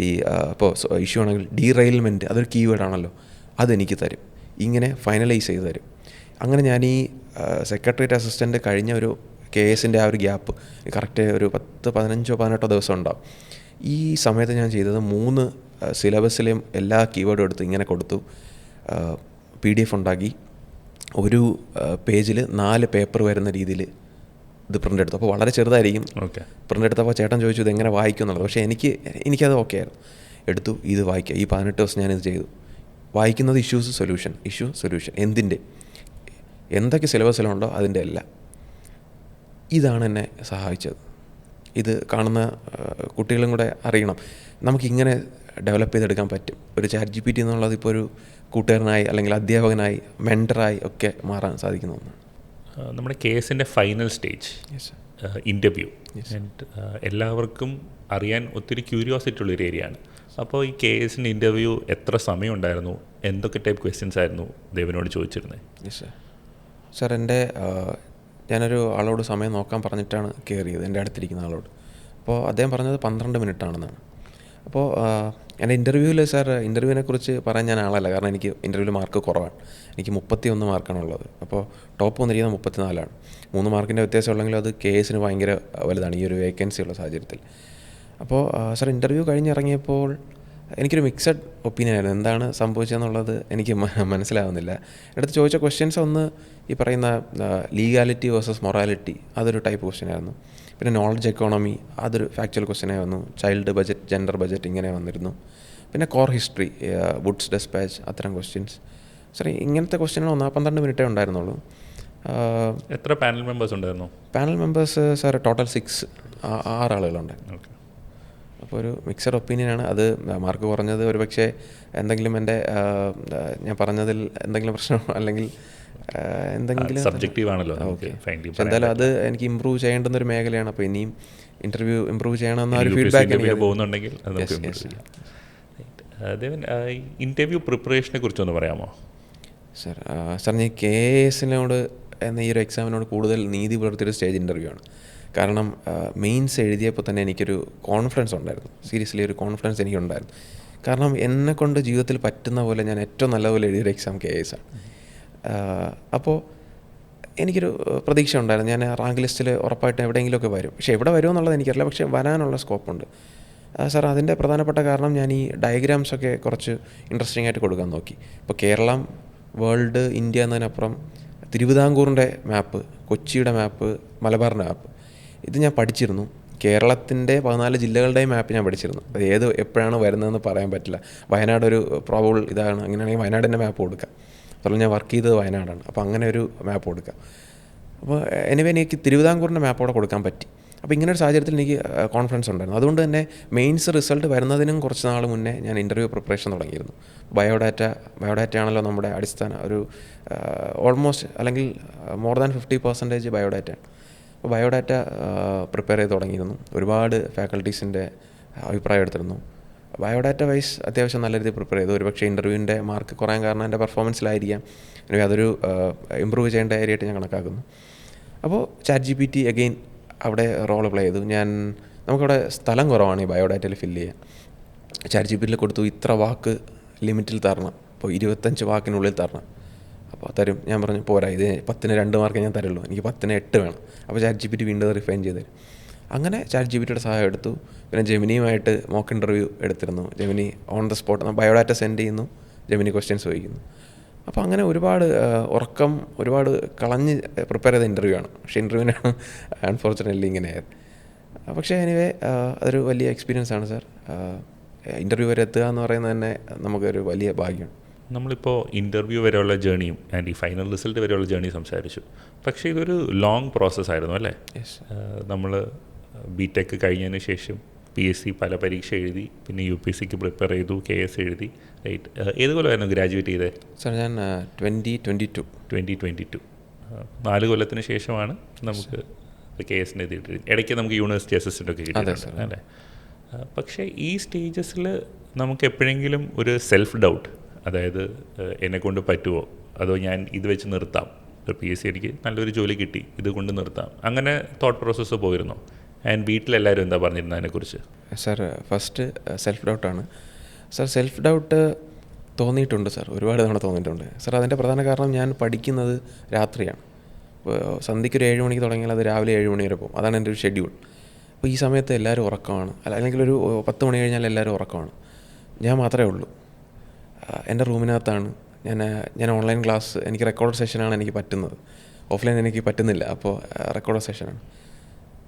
ഈ ഇപ്പോൾ ഇഷ്യൂ ആണെങ്കിൽ ഡീറെയിൽമെൻറ്റ്, അതൊരു കീവേഡാണല്ലോ, അതെനിക്ക് തരും. ഇങ്ങനെ ഫൈനലൈസ് ചെയ്ത് തരും. അങ്ങനെ ഞാൻ ഈ സെക്രട്ടേറിയറ്റ് അസിസ്റ്റൻ്റ് കഴിഞ്ഞ ഒരു KSൻ്റെ ആ ഒരു ഗ്യാപ്പ് കറക്റ്റ് ഒരു 15-18 ദിവസം ഉണ്ടാവും. ഈ സമയത്ത് ഞാൻ ചെയ്തത് 3 സിലബസിലെയും എല്ലാ കീവേഡും എടുത്ത് ഇങ്ങനെ കൊടുത്തു, PDF ഉണ്ടാക്കി, ഒരു പേജിൽ 4 പേപ്പർ വരുന്ന രീതിയിൽ ഇത് പ്രിൻ്റ് എടുത്തു. അപ്പോൾ വളരെ ചെറുതായിരിക്കും. പ്രിൻ്റ് എടുത്തപ്പോൾ ചേട്ടൻ ചോദിച്ചു ഇത് എങ്ങനെ വായിക്കും എന്നുള്ളത്. പക്ഷേ എനിക്കത് ഓക്കെ ആയിരുന്നു. എടുത്തു, ഇത് വായിക്കുക. ഈ 18 ദിവസം ഞാനിത് ചെയ്തു. വായിക്കുന്നത് ഇഷ്യൂ സൊല്യൂഷൻ എന്തൊക്കെ സിലബസിലുണ്ടോ അതിൻ്റെ എല്ലാം. ഇതാണ് എന്നെ സഹായിച്ചത്. ഇത് കാണുന്ന കുട്ടികളും കൂടെ അറിയണം നമുക്കിങ്ങനെ ഡെവലപ്പ് ചെയ്തെടുക്കാൻ പറ്റും. ഒരു ChatGPT എന്നുള്ളത് ഇപ്പോൾ ഒരു കൂട്ടുകാരനായി അല്ലെങ്കിൽ അധ്യാപകനായി മെൻറ്ററായി ഒക്കെ മാറാൻ സാധിക്കുന്ന ഒന്നാണ്. നമ്മുടെ കേസിൻ്റെ ഫൈനൽ സ്റ്റേജ് ഇൻ്റർവ്യൂ, എല്ലാവർക്കും അറിയാൻ ഒത്തിരി ക്യൂരിയോസിറ്റി ഉള്ളൊരു ഏരിയയാണ്. അപ്പോൾ ഈ കേസിൻ്റെ ഇൻ്റർവ്യൂ എത്ര സമയം ഉണ്ടായിരുന്നു, എന്തൊക്കെ ടൈപ്പ് ക്വസ്റ്റ്യൻസ് ആയിരുന്നു ദേവനോട് ചോദിച്ചിരുന്നത്? സാർ ഞാനൊരു ആളോട് സമയം നോക്കാൻ പറഞ്ഞിട്ടാണ് കയറിയത്, എൻ്റെ അടുത്തിരിക്കുന്ന ആളോട്. അപ്പോൾ അദ്ദേഹം പറഞ്ഞത് 12 മിനിറ്റാണെന്നാണ്. അപ്പോൾ എൻ്റെ ഇൻ്റർവ്യൂവിൽ ഇൻ്റർവ്യൂവിനെ കുറിച്ച് പറയാൻ ഞാൻ ആളല്ല, കാരണം എനിക്ക് ഇൻ്റർവ്യൂവിൽ മാർക്ക് കുറവാണ്. എനിക്ക് 31 മാർക്കാണുള്ളത്. അപ്പോൾ ടോപ്പ് വന്നിരിക്കുന്നത് 34ആണ്. 3 മാർക്കിൻ്റെ വ്യത്യാസം ഉള്ളെങ്കിലും അത് KSന് ഭയങ്കര വലുതാണ് ഈ ഒരു വേക്കൻസി ഉള്ള സാഹചര്യത്തിൽ. അപ്പോൾ സാർ ഇൻ്റർവ്യൂ കഴിഞ്ഞിറങ്ങിയപ്പോൾ എനിക്കൊരു മിക്സഡ് ഒപ്പീനിയൻ ആയിരുന്നു. എന്താണ് സംഭവിച്ചതെന്നുള്ളത് എനിക്ക് മനസ്സിലാവുന്നില്ല. അടുത്ത് ചോദിച്ച ക്വസ്റ്റ്യൻസ് ഒന്ന് ഈ പറയുന്ന ലീഗാലിറ്റി വേഴ്സസ് മൊറാലിറ്റി, അതൊരു ടൈപ്പ് ക്വസ്റ്റ്യൻ ആയിരുന്നു. പിന്നെ നോളജ് എക്കോണമി, അതൊരു ഫാക്ച്വൽ ക്വസ്റ്റ്യൻ ആയിരുന്നു. ചൈൽഡ് ബജറ്റ്, ജെൻഡർ ബജറ്റ് ഇങ്ങനെ വന്നിരുന്നു. പിന്നെ കോർ ഹിസ്റ്ററി, വുഡ്സ് ഡെസ്പാച്ച്, അത്തരം ക്വസ്റ്റ്യൻസ്. സാർ ഇങ്ങനത്തെ ക്വസ്റ്റ്യനുകൾ 12 മിനിറ്റേ ഉണ്ടായിരുന്നുള്ളൂ. എത്ര പാനൽ മെമ്പേഴ്സ് ഉണ്ടായിരുന്നു? Panel members sir total 6 ആളുകളുണ്ടായിരുന്നു. അപ്പോൾ ഒരു മിക്സഡ് ഒപ്പീനിയനാണ്. അത് മാർക്ക് കുറഞ്ഞത് ഒരു പക്ഷേ എന്തെങ്കിലും എൻ്റെ ഞാൻ പറഞ്ഞതിൽ എന്തെങ്കിലും പ്രശ്നം അല്ലെങ്കിൽ എന്തെങ്കിലും സബ്ജക്റ്റീവ് ആണല്ലോ. ഓക്കെ, എന്തായാലും അത് എനിക്ക് ഇമ്പ്രൂവ് ചെയ്യേണ്ടുന്നൊരു മേഖലയാണ്. അപ്പോൾ ഇനിയും ഇൻ്റർവ്യൂ ഇമ്പ്രൂവ് ചെയ്യണമെന്ന ഒരു ഫീഡ്ബാക്ക് എനിക്ക് പോകുന്നുണ്ടെങ്കിൽ ദേവൻ, ഇൻ്റർവ്യൂ പ്രിപ്പറേഷനെ കുറിച്ചൊന്ന് പറയാമോ? സാർ ഞാൻ KSനോട് എന്ന ഈ ഒരു എക്സാമിനോട് കൂടുതൽ നീതി പുലർത്തിയൊരു സ്റ്റേജ് ഇൻ്റർവ്യൂ ആണ്. കാരണം മെയിൻസ് എഴുതിയപ്പോൾ തന്നെ എനിക്കൊരു കോൺഫിഡൻസ് ഉണ്ടായിരുന്നു. സീരിയസ്ലി ഒരു കോൺഫിഡൻസ് എനിക്കുണ്ടായിരുന്നു. കാരണം എന്നെക്കൊണ്ട് ജീവിതത്തിൽ പറ്റുന്ന പോലെ ഞാൻ ഏറ്റവും നല്ലപോലെ എഴുതിയൊരു എക്സാം KS ആണ്. അപ്പോൾ എനിക്കൊരു പ്രതീക്ഷ ഉണ്ടായിരുന്നു, ഞാൻ റാങ്ക് ലിസ്റ്റിൽ ഉറപ്പായിട്ടും എവിടെയെങ്കിലുമൊക്കെ വരും. പക്ഷേ എവിടെ വരുമെന്നുള്ളത് എനിക്കറിയില്ല, പക്ഷേ വരാനുള്ള സ്കോപ്പുണ്ട്. സാർ അതിൻ്റെ പ്രധാനപ്പെട്ട കാരണം ഞാൻ ഈ ഡയഗ്രാംസൊക്കെ കുറച്ച് ഇൻട്രസ്റ്റിംഗ് ആയിട്ട് കൊടുക്കാൻ നോക്കി. ഇപ്പോൾ കേരളം, വേൾഡ്, ഇന്ത്യ എന്നതിനപ്പുറം തിരുവിതാംകൂറിൻ്റെ മാപ്പ്, കൊച്ചിയുടെ മാപ്പ്, മലബാറിൻ്റെ മാപ്പ് ഇത് ഞാൻ പഠിച്ചിരുന്നു. കേരളത്തിൻ്റെ 14 ജില്ലകളുടെയും മാപ്പ് ഞാൻ പഠിച്ചിരുന്നു. അത് എപ്പോഴാണ് വരുന്നതെന്ന് പറയാൻ പറ്റില്ല. വയനാട് ഒരു പ്രോബബിൾ ഇതാണ്, അങ്ങനെയാണെങ്കിൽ വയനാടിൻ്റെ മാപ്പ് കൊടുക്കാം. അതുപോലെ ഞാൻ വർക്ക് ചെയ്തത് വയനാടാണ്. അപ്പോൾ അങ്ങനെ ഒരു മാപ്പ് കൊടുക്കാം. അപ്പോൾ എനിക്ക് തിരുവിതാംകൂറിൻ്റെ മാപ്പോടെ കൊടുക്കാൻ പറ്റി. അപ്പോൾ ഇങ്ങനെ ഒരു സാഹചര്യത്തിൽ എനിക്ക് കോൺഫിഡൻസ് ഉണ്ടായിരുന്നു. അതുകൊണ്ട് തന്നെ മെയിൻസ് റിസൾട്ട് വരുന്നതിനും കുറച്ച് നാൾ മുന്നേ ഞാൻ ഇൻ്റർവ്യൂ പ്രിപ്പറേഷൻ തുടങ്ങിയിരുന്നു. ബയോഡാറ്റ ആണല്ലോ നമ്മുടെ അടിസ്ഥാന ഒരു ഓൾമോസ്റ്റ് അല്ലെങ്കിൽ മോർ ദാൻ 50% ബയോഡാറ്റയാണ്. അപ്പോൾ ബയോഡാറ്റ പ്രിപ്പയർ ചെയ്ത് തുടങ്ങിയിരുന്നു. ഒരുപാട് ഫാക്കൽറ്റീസിൻ്റെ അഭിപ്രായം എടുത്തിരുന്നു. ബയോഡാറ്റ വൈസ് അത്യാവശ്യം നല്ല രീതിയിൽ പ്രിപ്പയർ ചെയ്തു. ഒരുപക്ഷെ ഇൻ്റർവ്യൂവിൻ്റെ മാർക്ക് കുറയാൻ കാരണം എൻ്റെ പെർഫോമൻസിലായിരിക്കാം. എനിക്ക് അതൊരു ഇമ്പ്രൂവ് ചെയ്യേണ്ട ഏരിയ ആയിട്ട് ഞാൻ കണക്കാക്കുന്നു. അപ്പോൾ ChatGPT അഗെയിൻ അവിടെ റോൾ പ്ലേ ചെയ്തു. നമുക്കവിടെ സ്ഥലം കുറവാണ് ഈ ബയോഡാറ്റയിൽ ഫില്ല് ചെയ്യാൻ. ChatGPTയിൽ കൊടുത്തു, ഇത്ര വാക്ക് ലിമിറ്റിൽ തരണം, ഇപ്പോൾ 25 വാക്കിനുള്ളിൽ തരണം. അപ്പോൾ തരും. ഞാൻ പറഞ്ഞു പോരാ, ഇത് 10ന് 2 മാർക്ക് ഞാൻ തരുള്ളൂ, എനിക്ക് 10ന് 8 വേണം. അപ്പോൾ ChatGPT വീണ്ടും റിഫൈൻ ചെയ്ത് തരും. അങ്ങനെ ChatGPTയുടെ സഹായം എടുത്തു. പിന്നെ ജെമിനിയുമായിട്ട് മോക്ക് ഇൻ്റർവ്യൂ എടുത്തിരുന്നു. Gemini on the spot biodata send ചെയ്യുന്നു, ജെമിനി ക്വസ്റ്റ്യൻസ് ചോദിക്കുന്നു. അപ്പോൾ അങ്ങനെ ഒരുപാട് ഒരുപാട് കളഞ്ഞ് പ്രിപ്പയർ ചെയ്ത ഇൻ്റർവ്യൂ ആണ്. പക്ഷേ ഇൻ്റർവ്യൂവിനാണ് അൺഫോർച്ചുനേറ്റ്ലി ഇങ്ങനെയായിരുന്നു. പക്ഷേ എനിവേ അതൊരു വലിയ എക്സ്പീരിയൻസ് ആണ് സാർ. ഇൻ്റർവ്യൂ വരെ എത്തുക എന്ന് പറയുന്നത് തന്നെ നമുക്കൊരു വലിയ ഭാഗ്യമാണ്. നമ്മളിപ്പോൾ ഇൻ്റർവ്യൂ വരെയുള്ള ജേണിയും ആൻഡ് ഈ ഫൈനൽ റിസൾട്ട് വരെയുള്ള ജേണി സംസാരിച്ചു. പക്ഷേ ഇതൊരു ലോങ് പ്രോസസ്സായിരുന്നു അല്ലേ? നമ്മൾ BTech കഴിഞ്ഞതിന് ശേഷം PSC പല പരീക്ഷ എഴുതി, പിന്നെ UPSCക്ക് പ്രിപ്പയർ ചെയ്തു, KS എഴുതി, റൈറ്റ്? ഏത് കൊല്ലമായിരുന്നു ഗ്രാജുവേറ്റ് ചെയ്തത്? സാർ ഞാൻ 2022 4 കൊല്ലത്തിന് ശേഷമാണ് നമുക്ക് KSന് എഴുതിയിട്ട്. ഇടയ്ക്ക് നമുക്ക് യൂണിവേഴ്സിറ്റി അസിസ്റ്റൻ്റ് ഒക്കെ കിട്ടിയിട്ടുണ്ട് അല്ലേ? പക്ഷേ ഈ സ്റ്റേജസിൽ നമുക്ക് എപ്പോഴെങ്കിലും ഒരു സെൽഫ് ഡൗട്ട്, അതായത് എന്നെക്കൊണ്ട് പറ്റുമോ, അതോ ഞാൻ ഇത് വെച്ച് നിർത്താം, ഇപ്പോൾ PSC എനിക്ക് നല്ലൊരു ജോലി കിട്ടി, ഇത് കൊണ്ട് നിർത്താം, അങ്ങനെ തോട്ട് പ്രോസസ്സ് പോയിരുന്നോ? ആൻഡ് വീട്ടിലെല്ലാവരും എന്താ പറഞ്ഞിരുന്നത് അതിനെക്കുറിച്ച്? സാർ ഫസ്റ്റ് സെൽഫ് ഡൗട്ടാണ്. സാർ സെൽഫ് ഡൗട്ട് തോന്നിയിട്ടുണ്ട് സാർ, ഒരുപാട് തവണ തോന്നിയിട്ടുണ്ട് സാർ. അതിൻ്റെ പ്രധാന കാരണം ഞാൻ പഠിക്കുന്നത് രാത്രിയാണ്. ഇപ്പോൾ സന്ധ്യയ്ക്ക് ഒരു 7 മണിക്ക് തുടങ്ങിയാൽ അത് രാവിലെ 7 മണി വരെ പോകും. അതാണ് എൻ്റെ ഒരു ഷെഡ്യൂൾ. അപ്പോൾ ഈ സമയത്ത് എല്ലാവരും ഉറക്കമാണ്, അല്ലെങ്കിൽ ഒരു 10 മണി കഴിഞ്ഞാൽ എല്ലാവരും ഉറക്കമാണ്. ഞാൻ മാത്രമേ ഉള്ളൂ. എൻ്റെ റൂമിനകത്താണ് ഞാൻ ഓൺലൈൻ ക്ലാസ്, എനിക്ക് റെക്കോർഡ് സെഷനാണ് എനിക്ക് പറ്റുന്നത്, ഓഫ്ലൈൻ എനിക്ക് പറ്റുന്നില്ല. അപ്പോൾ റെക്കോർഡ് സെഷനാണ്.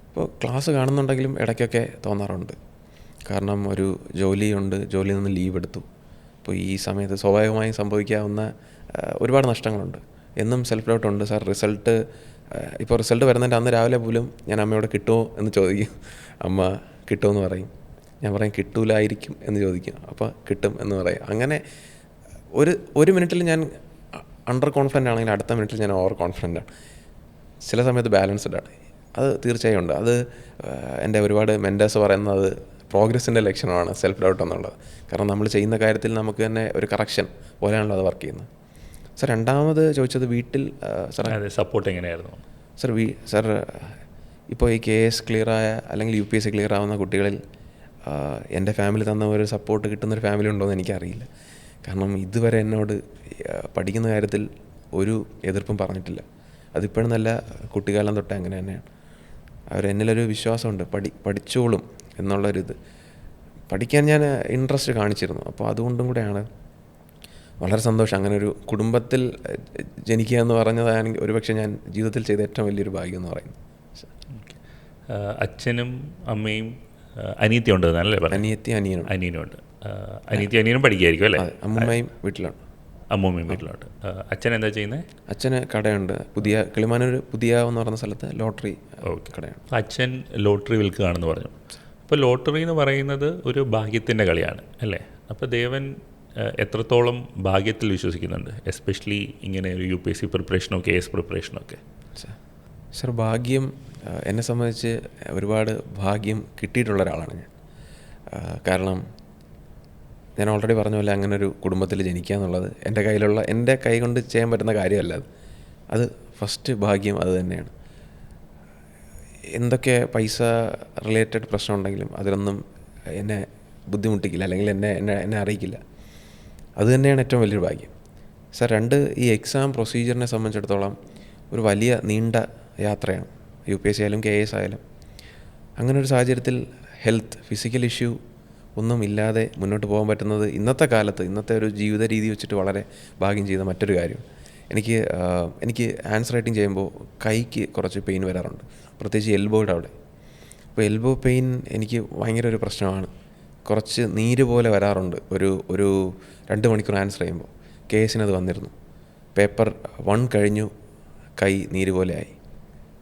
അപ്പോൾ ക്ലാസ് കാണുന്നുണ്ടെങ്കിലും ഇടയ്ക്കൊക്കെ തോന്നാറുണ്ട്. കാരണം ഒരു ജോലിയുണ്ട്, ജോലിയിൽ നിന്ന് ലീവ് എടുത്തു. അപ്പോൾ ഈ സമയത്ത് സ്വാഭാവികമായും സംഭവിക്കാവുന്ന ഒരുപാട് നഷ്ടങ്ങളുണ്ട്. എന്നും സെൽഫ് ഡൗട്ട് ഉണ്ട് സാർ. ഇപ്പോൾ റിസൾട്ട് വരുന്നതിൻ്റെ അന്ന് രാവിലെ പോലും ഞാൻ അമ്മയോട് കിട്ടുമോ എന്ന് ചോദിക്കും. അമ്മ കിട്ടുമെന്ന് പറയും. ഞാൻ പറയും കിട്ടൂലായിരിക്കും എന്ന് ചോദിക്കും. അപ്പോൾ കിട്ടും എന്ന് പറയും. അങ്ങനെ ഒരു മിനിറ്റിൽ ഞാൻ അണ്ടർ കോൺഫിഡൻ്റ് ആണെങ്കിൽ അടുത്ത മിനിറ്റിൽ ഞാൻ ഓവർ കോൺഫിഡൻ്റ് ആണ്. ചില സമയത്ത് ബാലൻസ്ഡ് ആണ്. അത് തീർച്ചയായും ഉണ്ട്. അത് എൻ്റെ ഒരുപാട് മെൻറ്റേഴ്സ് പറയുന്നത് പ്രോഗ്രസ്സിൻ്റെ ലക്ഷണമാണ് സെൽഫ് ഡൗട്ട് എന്നുള്ളത്. കാരണം നമ്മൾ ചെയ്യുന്ന കാര്യത്തിൽ നമുക്ക് തന്നെ ഒരു കറക്ഷൻ പോലെയാണല്ലോ അത് വർക്ക് ചെയ്യുന്നത്. സാർ, രണ്ടാമത് ചോദിച്ചത് വീട്ടിൽ സാർ സപ്പോർട്ട് എങ്ങനെയായിരുന്നു സാർ? ഇപ്പോൾ ഈ KS ക്ലിയറായ അല്ലെങ്കിൽ UPSC ക്ലിയർ ആവുന്ന കുട്ടികളിൽ എൻ്റെ ഫാമിലി തന്ന ഒരു സപ്പോർട്ട് കിട്ടുന്നൊരു ഫാമിലി ഉണ്ടോ എന്ന് എനിക്കറിയില്ല. കാരണം ഇതുവരെ എന്നോട് പഠിക്കുന്ന കാര്യത്തിൽ ഒരു എതിർപ്പും പറഞ്ഞിട്ടില്ല. അതിപ്പോഴും നല്ല കുട്ടിക്കാലം തൊട്ടേ അങ്ങനെ തന്നെയാണ്. അവരെന്നിലൊരു വിശ്വാസമുണ്ട്, പഠിച്ചോളും എന്നുള്ളൊരിത്. പഠിക്കാൻ ഞാൻ ഇൻട്രസ്റ്റ് കാണിച്ചിരുന്നു. അപ്പോൾ അതുകൊണ്ടും കൂടെയാണ്. വളരെ സന്തോഷം. അങ്ങനെ ഒരു കുടുംബത്തിൽ ജനിക്കുക എന്ന് പറഞ്ഞതാണ് ഒരുപക്ഷെ ഞാൻ ജീവിതത്തിൽ ചെയ്ത ഏറ്റവും വലിയൊരു ഭാഗ്യം എന്ന് പറയുന്നത്. അച്ഛനും അമ്മയും അനിയത്തി ഉണ്ട് എന്നല്ലേ പറഞ്ഞു? അനിയത്തി അനിയനുണ്ട്. അനിയത്തി അനിയനും പഠിക്കുകയായിരിക്കും അല്ലേ? അമ്മൂമ്മയും വീട്ടിലുണ്ട്. അമ്മൂമ്മയും വീട്ടിലുണ്ട്. അച്ഛൻ എന്താ ചെയ്യുന്നത്? അച്ഛന് കടയുണ്ട്. കിളിമാനൂർ പുതിയ എന്ന് പറയുന്ന സ്ഥലത്ത് ലോട്ടറി കടയാണ്. അച്ഛൻ ലോട്ടറി വിൽക്കുകയാണെന്ന് പറഞ്ഞു. അപ്പോൾ ലോട്ടറി എന്ന് പറയുന്നത് ഒരു ഭാഗ്യത്തിൻ്റെ കളിയാണ് അല്ലേ? അപ്പോൾ ദേവൻ എത്രത്തോളം ഭാഗ്യത്തിൽ വിശ്വസിക്കുന്നുണ്ട്, എസ്പെഷ്യലി ഇങ്ങനെ ഒരു UPSC പ്രിപ്പറേഷനോ KS പ്രിപ്പറേഷനോ ഒക്കെ? സർ, ഭാഗ്യം എന്നെ സംബന്ധിച്ച് ഒരുപാട് ഭാഗ്യം കിട്ടിയിട്ടുള്ള ഒരാളാണ് ഞാൻ. കാരണം ഞാൻ ഓൾറെഡി പറഞ്ഞ പോലെ അങ്ങനെ ഒരു കുടുംബത്തിൽ ജനിക്കുക എന്നുള്ളത് എൻ്റെ കൈ കൊണ്ട് ചെയ്യാൻ പറ്റുന്ന കാര്യമല്ല. അത് ഫസ്റ്റ് ഭാഗ്യം അത് തന്നെയാണ്. എന്തൊക്കെ പൈസ റിലേറ്റഡ് പ്രശ്നം ഉണ്ടെങ്കിലും അതിലൊന്നും എന്നെ ബുദ്ധിമുട്ടിക്കില്ല, അല്ലെങ്കിൽ എന്നെ അറിയിക്കില്ല. അത് തന്നെയാണ് ഏറ്റവും വലിയൊരു ഭാഗ്യം. സാർ, ഈ എക്സാം പ്രൊസീജിയറിനെ സംബന്ധിച്ചിടത്തോളം ഒരു വലിയ നീണ്ട യാത്രയാണ്. UPSC ആയാലും KS ആയാലും. അങ്ങനെ ഒരു സാഹചര്യത്തിൽ ഫിസിക്കൽ ഇഷ്യൂ ഒന്നും ഇല്ലാതെ മുന്നോട്ട് പോകാൻ പറ്റുന്നത് ഇന്നത്തെ കാലത്ത്, ഇന്നത്തെ ഒരു ജീവിത രീതി വെച്ചിട്ട് വളരെ ഭാഗ്യം ചെയ്ത മറ്റൊരു കാര്യം. എനിക്ക് ആൻസർ റൈറ്റിംഗ് ചെയ്യുമ്പോൾ കൈക്ക് കുറച്ച് പെയിൻ വരാറുണ്ട്, പ്രത്യേകിച്ച് എൽബോയുടെ അവിടെ. അപ്പോൾ എൽബോ പെയിൻ എനിക്ക് ഭയങ്കര ഒരു പ്രശ്നമാണ്. കുറച്ച് നീര് പോലെ വരാറുണ്ട് ഒരു 2 മണിക്കൂർ ആൻസർ ചെയ്യുമ്പോൾ. KSന് അത് വന്നിരുന്നു. പേപ്പർ 1 കഴിഞ്ഞു, കൈ നീര് പോലെ ആയി.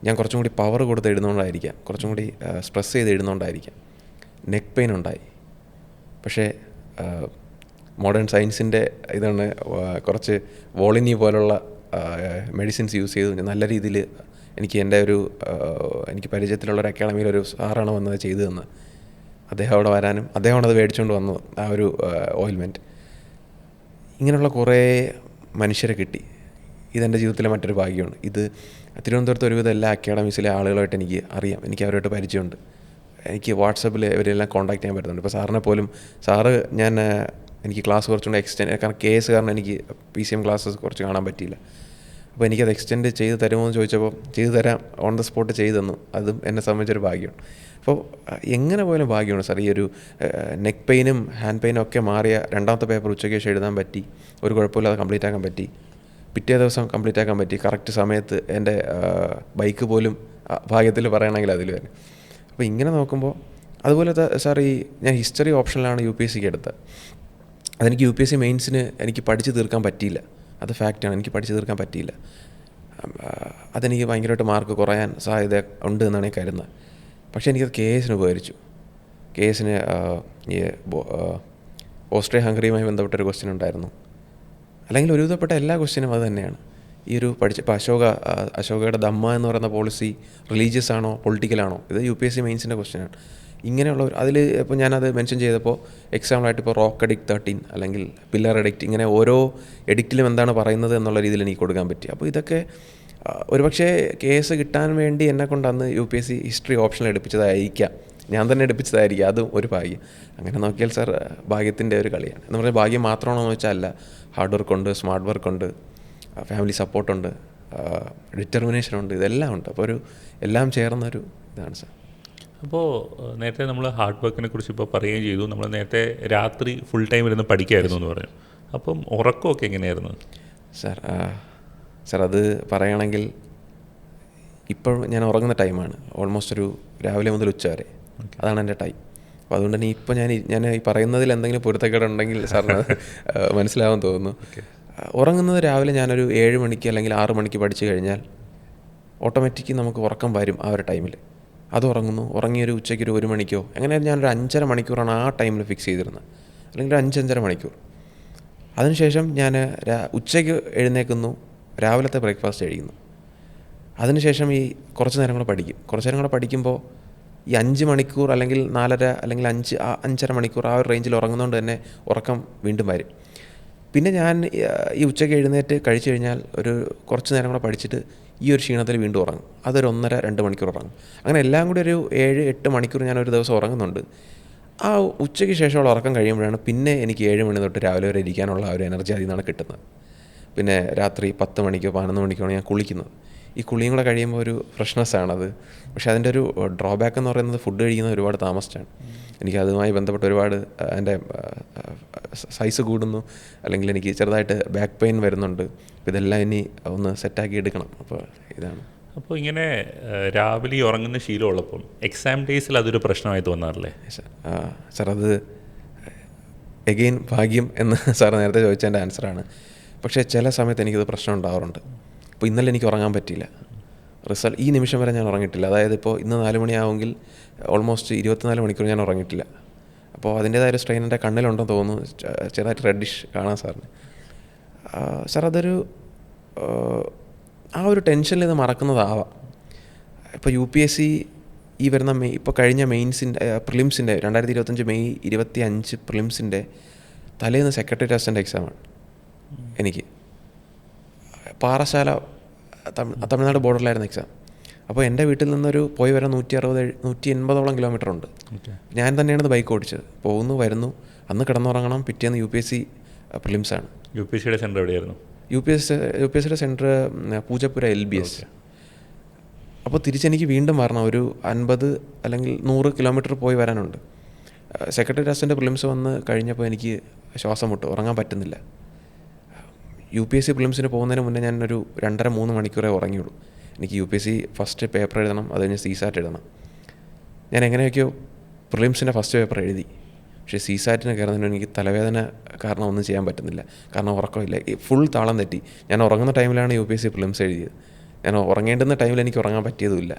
ഞാൻ കുറച്ചും കൂടി പവർ കൊടുത്ത് എഴുതുന്നതുകൊണ്ടായിരിക്കാം, കുറച്ചും കൂടി സ്ട്രെസ് ചെയ്ത് എഴുതുന്നതുകൊണ്ടായിരിക്കാം, നെക്ക് പെയിൻ ഉണ്ടായി. പക്ഷേ മോഡേൺ സയൻസിൻ്റെ ഇതാണ്, കുറച്ച് വോളിനി പോലുള്ള മെഡിസിൻസ് യൂസ് ചെയ്ത് നല്ല രീതിയിൽ എനിക്ക് പരിചയത്തിലുള്ളൊരു അക്കാഡമിയിലൊരു സാറാണ് വന്നത് ചെയ്തു തന്നത്. അദ്ദേഹം അവിടെ വരാനും അദ്ദേഹമാണ് അത് മേടിച്ചുകൊണ്ട് വന്നത്, ആ ഒരു ഓയിൽമെൻറ്റ്. ഇങ്ങനെയുള്ള കുറേ മനുഷ്യരെ കിട്ടി. ഇതെൻ്റെ ജീവിതത്തിലെ മറ്റൊരു ഭാഗ്യമാണ്. ഇത് തിരുവനന്തപുരത്ത് ഒരുവിധം എല്ലാ അക്കാഡമീസിലെ ആളുകളായിട്ട് എനിക്ക് അറിയാം, എനിക്ക് അവരുമായിട്ട് പരിചയമുണ്ട്. എനിക്ക് വാട്സപ്പിൽ ഇവരെല്ലാം കോൺടാക്ട് ചെയ്യാൻ പറ്റുന്നുണ്ട്. ഇപ്പോൾ സാറിനെ പോലും എനിക്ക് ക്ലാസ് കുറച്ചുകൂടെ എക്സ്റ്റെൻഡ്, കാരണം KS കാരണം എനിക്ക് PCM ക്ലാസ്സസ് കുറച്ച് കാണാൻ പറ്റിയില്ല. അപ്പോൾ എനിക്കത് എക്സ്റ്റെൻഡ് ചെയ്ത് തരുമോ എന്ന് ചോദിച്ചപ്പോൾ ചെയ്തു തരാം, ഓൺ ദ സ്പോട്ട് ചെയ്തു തന്നു. അതും എന്നെ സംബന്ധിച്ചൊരു ഭാഗ്യമാണ്. അപ്പോൾ എങ്ങനെ പോയാലും ഭാഗ്യമാണ് സാർ. ഈ ഒരു നെക്ക് പെയിനും ഹാൻഡ് പെയിനും ഒക്കെ മാറിയ രണ്ടാമത്തെ പേപ്പർ ഉച്ചയ്ക്ക് ശേഷം എഴുതാൻ പറ്റി, ഒരു കുഴപ്പമില്ലാതെ കംപ്ലീറ്റ് ആക്കാൻ പറ്റി. പിറ്റേ ദിവസം കംപ്ലീറ്റ് ആക്കാൻ പറ്റി, കറക്റ്റ് സമയത്ത്. എൻ്റെ ബൈക്ക് പോലും ഭാഗ്യത്തിൽ പറയണമെങ്കിൽ അതിൽ വരെ. അപ്പോൾ ഇങ്ങനെ നോക്കുമ്പോൾ അതുപോലെ സാർ, ഞാൻ ഹിസ്റ്ററി ഓപ്ഷനിലാണ് UPSCക്ക് എടുത്തത്. അതെനിക്ക് UPSC മെയിൻസിന് എനിക്ക് പഠിച്ച് തീർക്കാൻ പറ്റിയില്ല. അത് ഫാക്റ്റാണ്, എനിക്ക് പഠിച്ച് തീർക്കാൻ പറ്റിയില്ല. അതെനിക്ക് ഭയങ്കരമായിട്ട് മാർക്ക് കുറയാൻ സാധ്യത ഉണ്ട് എന്നാണ് ഞാൻ കരുതുന്നത്. പക്ഷേ എനിക്കത് KSന് ഉപകരിച്ചു. KSന് ഓസ്ട്രിയ ഹംഗറിയുമായി ബന്ധപ്പെട്ടൊരു ക്വസ്റ്റ്യൻ ഉണ്ടായിരുന്നു. അല്ലെങ്കിൽ ഒരുവിധപ്പെട്ട എല്ലാ ക്വസ്റ്റ്യനും അത് തന്നെയാണ്. ഇപ്പോൾ അശോകയുടെ ദമ്മ എന്ന് പറയുന്ന പോളിസി റിലീജിയസ് ആണോ പൊളിറ്റിക്കലാണോ, ഇത് UPSC മെയിൻസിൻ്റെ ക്വസ്റ്റ്യനാണ്. ഇങ്ങനെയുള്ള അതിൽ ഇപ്പോൾ ഞാനത് മെൻഷൻ ചെയ്തപ്പോൾ എക്സാമ്പിളായിട്ട് ഇപ്പോൾ റോക്ക് എഡിക്റ്റ് 13 അല്ലെങ്കിൽ പില്ലർ എഡിക്റ്റ്, ഇങ്ങനെ ഓരോ എഡിക്റ്റിലും എന്താണ് പറയുന്നത് എന്നുള്ള രീതിയിൽ എനിക്ക് കൊടുക്കാൻ പറ്റി. അപ്പോൾ ഇതൊക്കെ ഒരുപക്ഷെ KS കിട്ടാൻ വേണ്ടി എന്നെക്കൊണ്ട് അന്ന് UPSC ഹിസ്റ്ററി ഓപ്ഷനിൽ എടുപ്പിച്ചതായിരിക്കാം ഞാൻ തന്നെ എടുപ്പിച്ചതായിരിക്കും, അതും ഒരു ഭാഗ്യം. അങ്ങനെ നോക്കിയാൽ സാർ ഭാഗ്യത്തിൻ്റെ ഒരു കളിയാണ്. എന്ന് പറഞ്ഞാൽ ഭാഗ്യം മാത്രമാണോ എന്ന് വെച്ചാൽ അല്ല. ഹാർഡ് വർക്കുണ്ട്, സ്മാർട്ട് വർക്കുണ്ട്, ഫാമിലി സപ്പോർട്ടുണ്ട്, ഡിറ്റർമിനേഷനുണ്ട്, ഇതെല്ലാം ഉണ്ട്. അപ്പോൾ എല്ലാം ചേർന്നൊരു ഇതാണ് സാർ. അപ്പോൾ നേരത്തെ നമ്മൾ ഹാർഡ് വർക്കിനെ കുറിച്ച് ഇപ്പോൾ പറയുകയും ചെയ്തു. നമ്മൾ നേരത്തെ രാത്രി ഫുൾ ടൈം ഇരുന്ന് പഠിക്കായിരുന്നു എന്ന് പറഞ്ഞു. അപ്പം ഉറക്കമൊക്കെ എങ്ങനെയായിരുന്നു സാർ? അത് പറയുകയാണെങ്കിൽ ഇപ്പോൾ ഞാൻ ഉറങ്ങുന്ന ടൈമാണ് ഓൾമോസ്റ്റ് ഒരു രാവിലെ മുതൽ ഉച്ച വരെ, അതാണ് എൻ്റെ ടൈം. അപ്പോൾ അതുകൊണ്ട് തന്നെ ഇപ്പോൾ ഞാൻ ഈ പറയുന്നതിൽ എന്തെങ്കിലും പൊരുത്തക്കേടുണ്ടെങ്കിൽ സാറിന് മനസ്സിലാവാൻ തോന്നുന്നു. ഉറങ്ങുന്നത് രാവിലെ ഞാനൊരു 7 മണിക്ക് അല്ലെങ്കിൽ 6 മണിക്ക് പഠിച്ചു കഴിഞ്ഞാൽ ഓട്ടോമാറ്റിക്ക് നമുക്ക് ഉറക്കം വരും ആ ഒരു ടൈമിൽ. അത് ഉറങ്ങിയൊരു ഉച്ചയ്ക്ക് ഒരു 1 മണിക്കോ അങ്ങനെ ഞാനൊരു 5.5 മണിക്കൂറാണ് ആ ടൈമിൽ ഫിക്സ് ചെയ്തിരുന്നത്, അല്ലെങ്കിൽ ഒരു 5-5.5 മണിക്കൂർ. അതിനുശേഷം ഞാൻ ഉച്ചയ്ക്ക് എഴുന്നേൽക്കുന്നു, രാവിലത്തെ ബ്രേക്ക്ഫാസ്റ്റ് കഴിക്കുന്നു. അതിനുശേഷം ഈ കുറച്ച് നേരം കൂടെ പഠിക്കും. കുറച്ച് നേരം കൂടെ പഠിക്കുമ്പോൾ ഈ 5 മണിക്കൂർ അല്ലെങ്കിൽ 4.5 അല്ലെങ്കിൽ 5.5 മണിക്കൂർ ആ ഒരു റേഞ്ചിൽ ഉറങ്ങുന്നതുകൊണ്ട് തന്നെ ഉറക്കം വീണ്ടും വരും. പിന്നെ ഞാൻ ഈ ഉച്ചയ്ക്ക് എഴുന്നേറ്റ് കഴിച്ചു കഴിഞ്ഞാൽ ഒരു കുറച്ച് നേരം കൂടെ പഠിച്ചിട്ട് ഈ ഒരു ക്ഷീണത്തിൽ വീണ്ടും ഉറങ്ങും. അതൊരു 1.5-2 മണിക്കൂർ ഉറങ്ങും. അങ്ങനെ എല്ലാം കൂടി ഒരു 7-8 മണിക്കൂർ ഞാൻ ഒരു ദിവസം ഉറങ്ങുന്നുണ്ട്. ആ ഉച്ചയ്ക്ക് ശേഷമുള്ള ഉറക്കം കഴിയുമ്പോഴാണ് പിന്നെ എനിക്ക് 7 മണി തൊട്ട് രാവിലെ വരെ ഇരിക്കാനുള്ള ആ ഒരു എനർജി അതിൽ നിന്നാണ് കിട്ടുന്നത്. പിന്നെ രാത്രി 10 മണിക്കോ 11 മണിക്കോ ഞാൻ കുളിക്കുന്നത്. ഈ കുളിയും കൂടെ കഴിയുമ്പോൾ ഒരു ഫ്രഷ്നെസ്സാണത്. പക്ഷേ അതിൻ്റെ ഒരു ഡ്രോബാക്ക് എന്ന് പറയുന്നത് ഫുഡ് കഴിക്കുന്നത് ഒരുപാട് താമസിച്ചാണ്. എനിക്ക് അതുമായി ബന്ധപ്പെട്ട് ഒരുപാട് എൻ്റെ സൈസ് കൂടുന്നു, അല്ലെങ്കിൽ എനിക്ക് ചെറുതായിട്ട് ബാക്ക് പെയിൻ വരുന്നുണ്ട്. അപ്പോൾ ഇതെല്ലാം ഇനി ഒന്ന് സെറ്റാക്കി എടുക്കണം. അപ്പോൾ ഇതാണ്. അപ്പോൾ ഇങ്ങനെ രാവിലെ ഉറങ്ങുന്ന ശീലമുള്ളപ്പോൾ എക്സാം ഡേയ്സിൽ അതൊരു പ്രശ്നമായി തോന്നാറില്ലേ സാർ? അത് എഗെയിൻ ഭാഗ്യം എന്ന് സാർ നേരത്തെ ചോദിച്ചതിൻ്റെ ആൻസറാണ്. പക്ഷേ ചില സമയത്ത് എനിക്കത് പ്രശ്നം ഉണ്ടാവാറുണ്ട്. ഇപ്പോൾ ഇന്നലെ എനിക്ക് ഉറങ്ങാൻ പറ്റിയില്ല. ഈ നിമിഷം വരെ ഞാൻ ഉറങ്ങിയിട്ടില്ല. അതായത് ഇപ്പോൾ ഇന്ന് 4 മണിയാവുമെങ്കിൽ ഓൾമോസ്റ്റ് 24 മണിക്കൂർ ഞാൻ ഉറങ്ങിയിട്ടില്ല. അപ്പോൾ അതിൻ്റേതായ ഒരു സ്ട്രെയിൻ എൻ്റെ കണ്ണിലുണ്ടെന്ന് തോന്നുന്നു. ചെറുതായിട്ട് റെഡിഷ് കാണാൻ സാറിന്. സാർ അതൊരു ആ ഒരു ടെൻഷനിൽ ഇത് മറക്കുന്നതാവാം. ഇപ്പോൾ UPSC ഈ വരുന്ന ഇപ്പോൾ കഴിഞ്ഞ പ്രിലിംസിൻ്റെ 2025 മെയ് 25 പ്രിലിംസിൻ്റെ തലേന്ന് സെക്രട്ടറി അസിസ്റ്റൻ്റ് എക്സാമാണ് എനിക്ക്. പാറശാല തമിഴ്നാട് ബോർഡറിലായിരുന്നു എക്സാം. അപ്പോൾ എൻ്റെ വീട്ടിൽ നിന്നൊരു പോയി വരാൻ 160-180 കിലോമീറ്റർ ഉണ്ട്. ഞാൻ തന്നെയാണ് ബൈക്ക് ഓടിച്ചത്. പോകുന്നു വരുന്നു, അന്ന് കിടന്നുറങ്ങണം, പിറ്റേന്ന് UPSC പ്രിലിംസാണ്. UPSCയുടെ സെൻറ്റർ എവിടെയായിരുന്നു? UPSCയുടെ സെൻറ്റർ പൂജപ്പുര LBS. അപ്പോൾ തിരിച്ചെനിക്ക് വീണ്ടും വരണം, ഒരു 50 അല്ലെങ്കിൽ 100 കിലോമീറ്റർ പോയി വരാനുണ്ട്. സെക്രട്ടറി അസിസ്റ്റൻ്റ് പ്രിലിംസ് വന്ന് കഴിഞ്ഞപ്പോൾ എനിക്ക് ശ്വാസം മുട്ട്, ഉറങ്ങാൻ പറ്റുന്നില്ല. UPSC പ്രിലിംസിന് പോകുന്നതിന് മുന്നേ ഞാൻ ഒരു 2.5-3 മണിക്കൂറേ ഉറങ്ങിയുള്ളൂ. എനിക്ക് UPSC ഫസ്റ്റ് പേപ്പർ എഴുതണം, അത് കഴിഞ്ഞ് CSAT എഴുതണം. ഞാൻ എങ്ങനെയൊക്കെയോ പ്രിലിംസിൻ്റെ ഫസ്റ്റ് പേപ്പർ എഴുതി. പക്ഷേ CSATന് കയറുന്നതിന് എനിക്ക് തലവേദന കാരണം ഒന്നും ചെയ്യാൻ പറ്റുന്നില്ല. കാരണം ഉറക്കമില്ല, ഫുൾ താളം തെറ്റി. ഞാൻ ഉറങ്ങുന്ന ടൈമിലാണ് UPSC പ്രിലിംസ് എഴുതിയത്. ഞാൻ ഉറങ്ങേണ്ടുന്ന ടൈമിൽ എനിക്ക് ഉറങ്ങാൻ പറ്റിയതുമില്ല.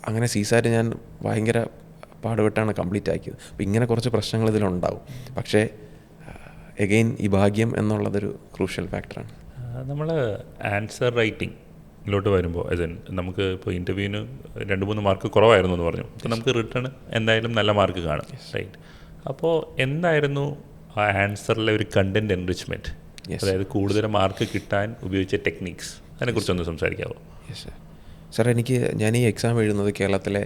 അങ്ങനെ CSAT ഞാൻ ഭയങ്കര പാടുപെട്ടാണ് കംപ്ലീറ്റ് ആക്കിയത്. അപ്പോൾ ഇങ്ങനെ കുറച്ച് പ്രശ്നങ്ങൾ ഇതിലുണ്ടാവും. പക്ഷേ എഗെയിൻ ഈ ഭാഗ്യം എന്നുള്ളതൊരു ക്രൂഷ്യൽ ഫാക്ടറാണ്. നമ്മൾ ആൻസർ റൈറ്റിങ്ങിലോട്ട് വരുമ്പോൾ നമുക്ക് ഇപ്പോൾ ഇൻ്റർവ്യൂവിന് 2-3 മാർക്ക് കുറവായിരുന്നു എന്ന് പറഞ്ഞു. അപ്പോൾ നമുക്ക് റിട്ടേൺ എന്തായാലും നല്ല മാർക്ക് കാണും, റൈറ്റ്? അപ്പോൾ എന്തായിരുന്നു ആ ആൻസറിലെ ഒരു കണ്ടൻറ് എൻറിച്ച്മെൻറ്റ്, അതായത് കൂടുതൽ മാർക്ക് കിട്ടാൻ ഉപയോഗിച്ച ടെക്നിക്സ്, അതിനെക്കുറിച്ചൊന്ന് സംസാരിക്കാമോ? സാർ, ഞാൻ ഈ എക്സാം എഴുതുന്നത് കേരളത്തിലെ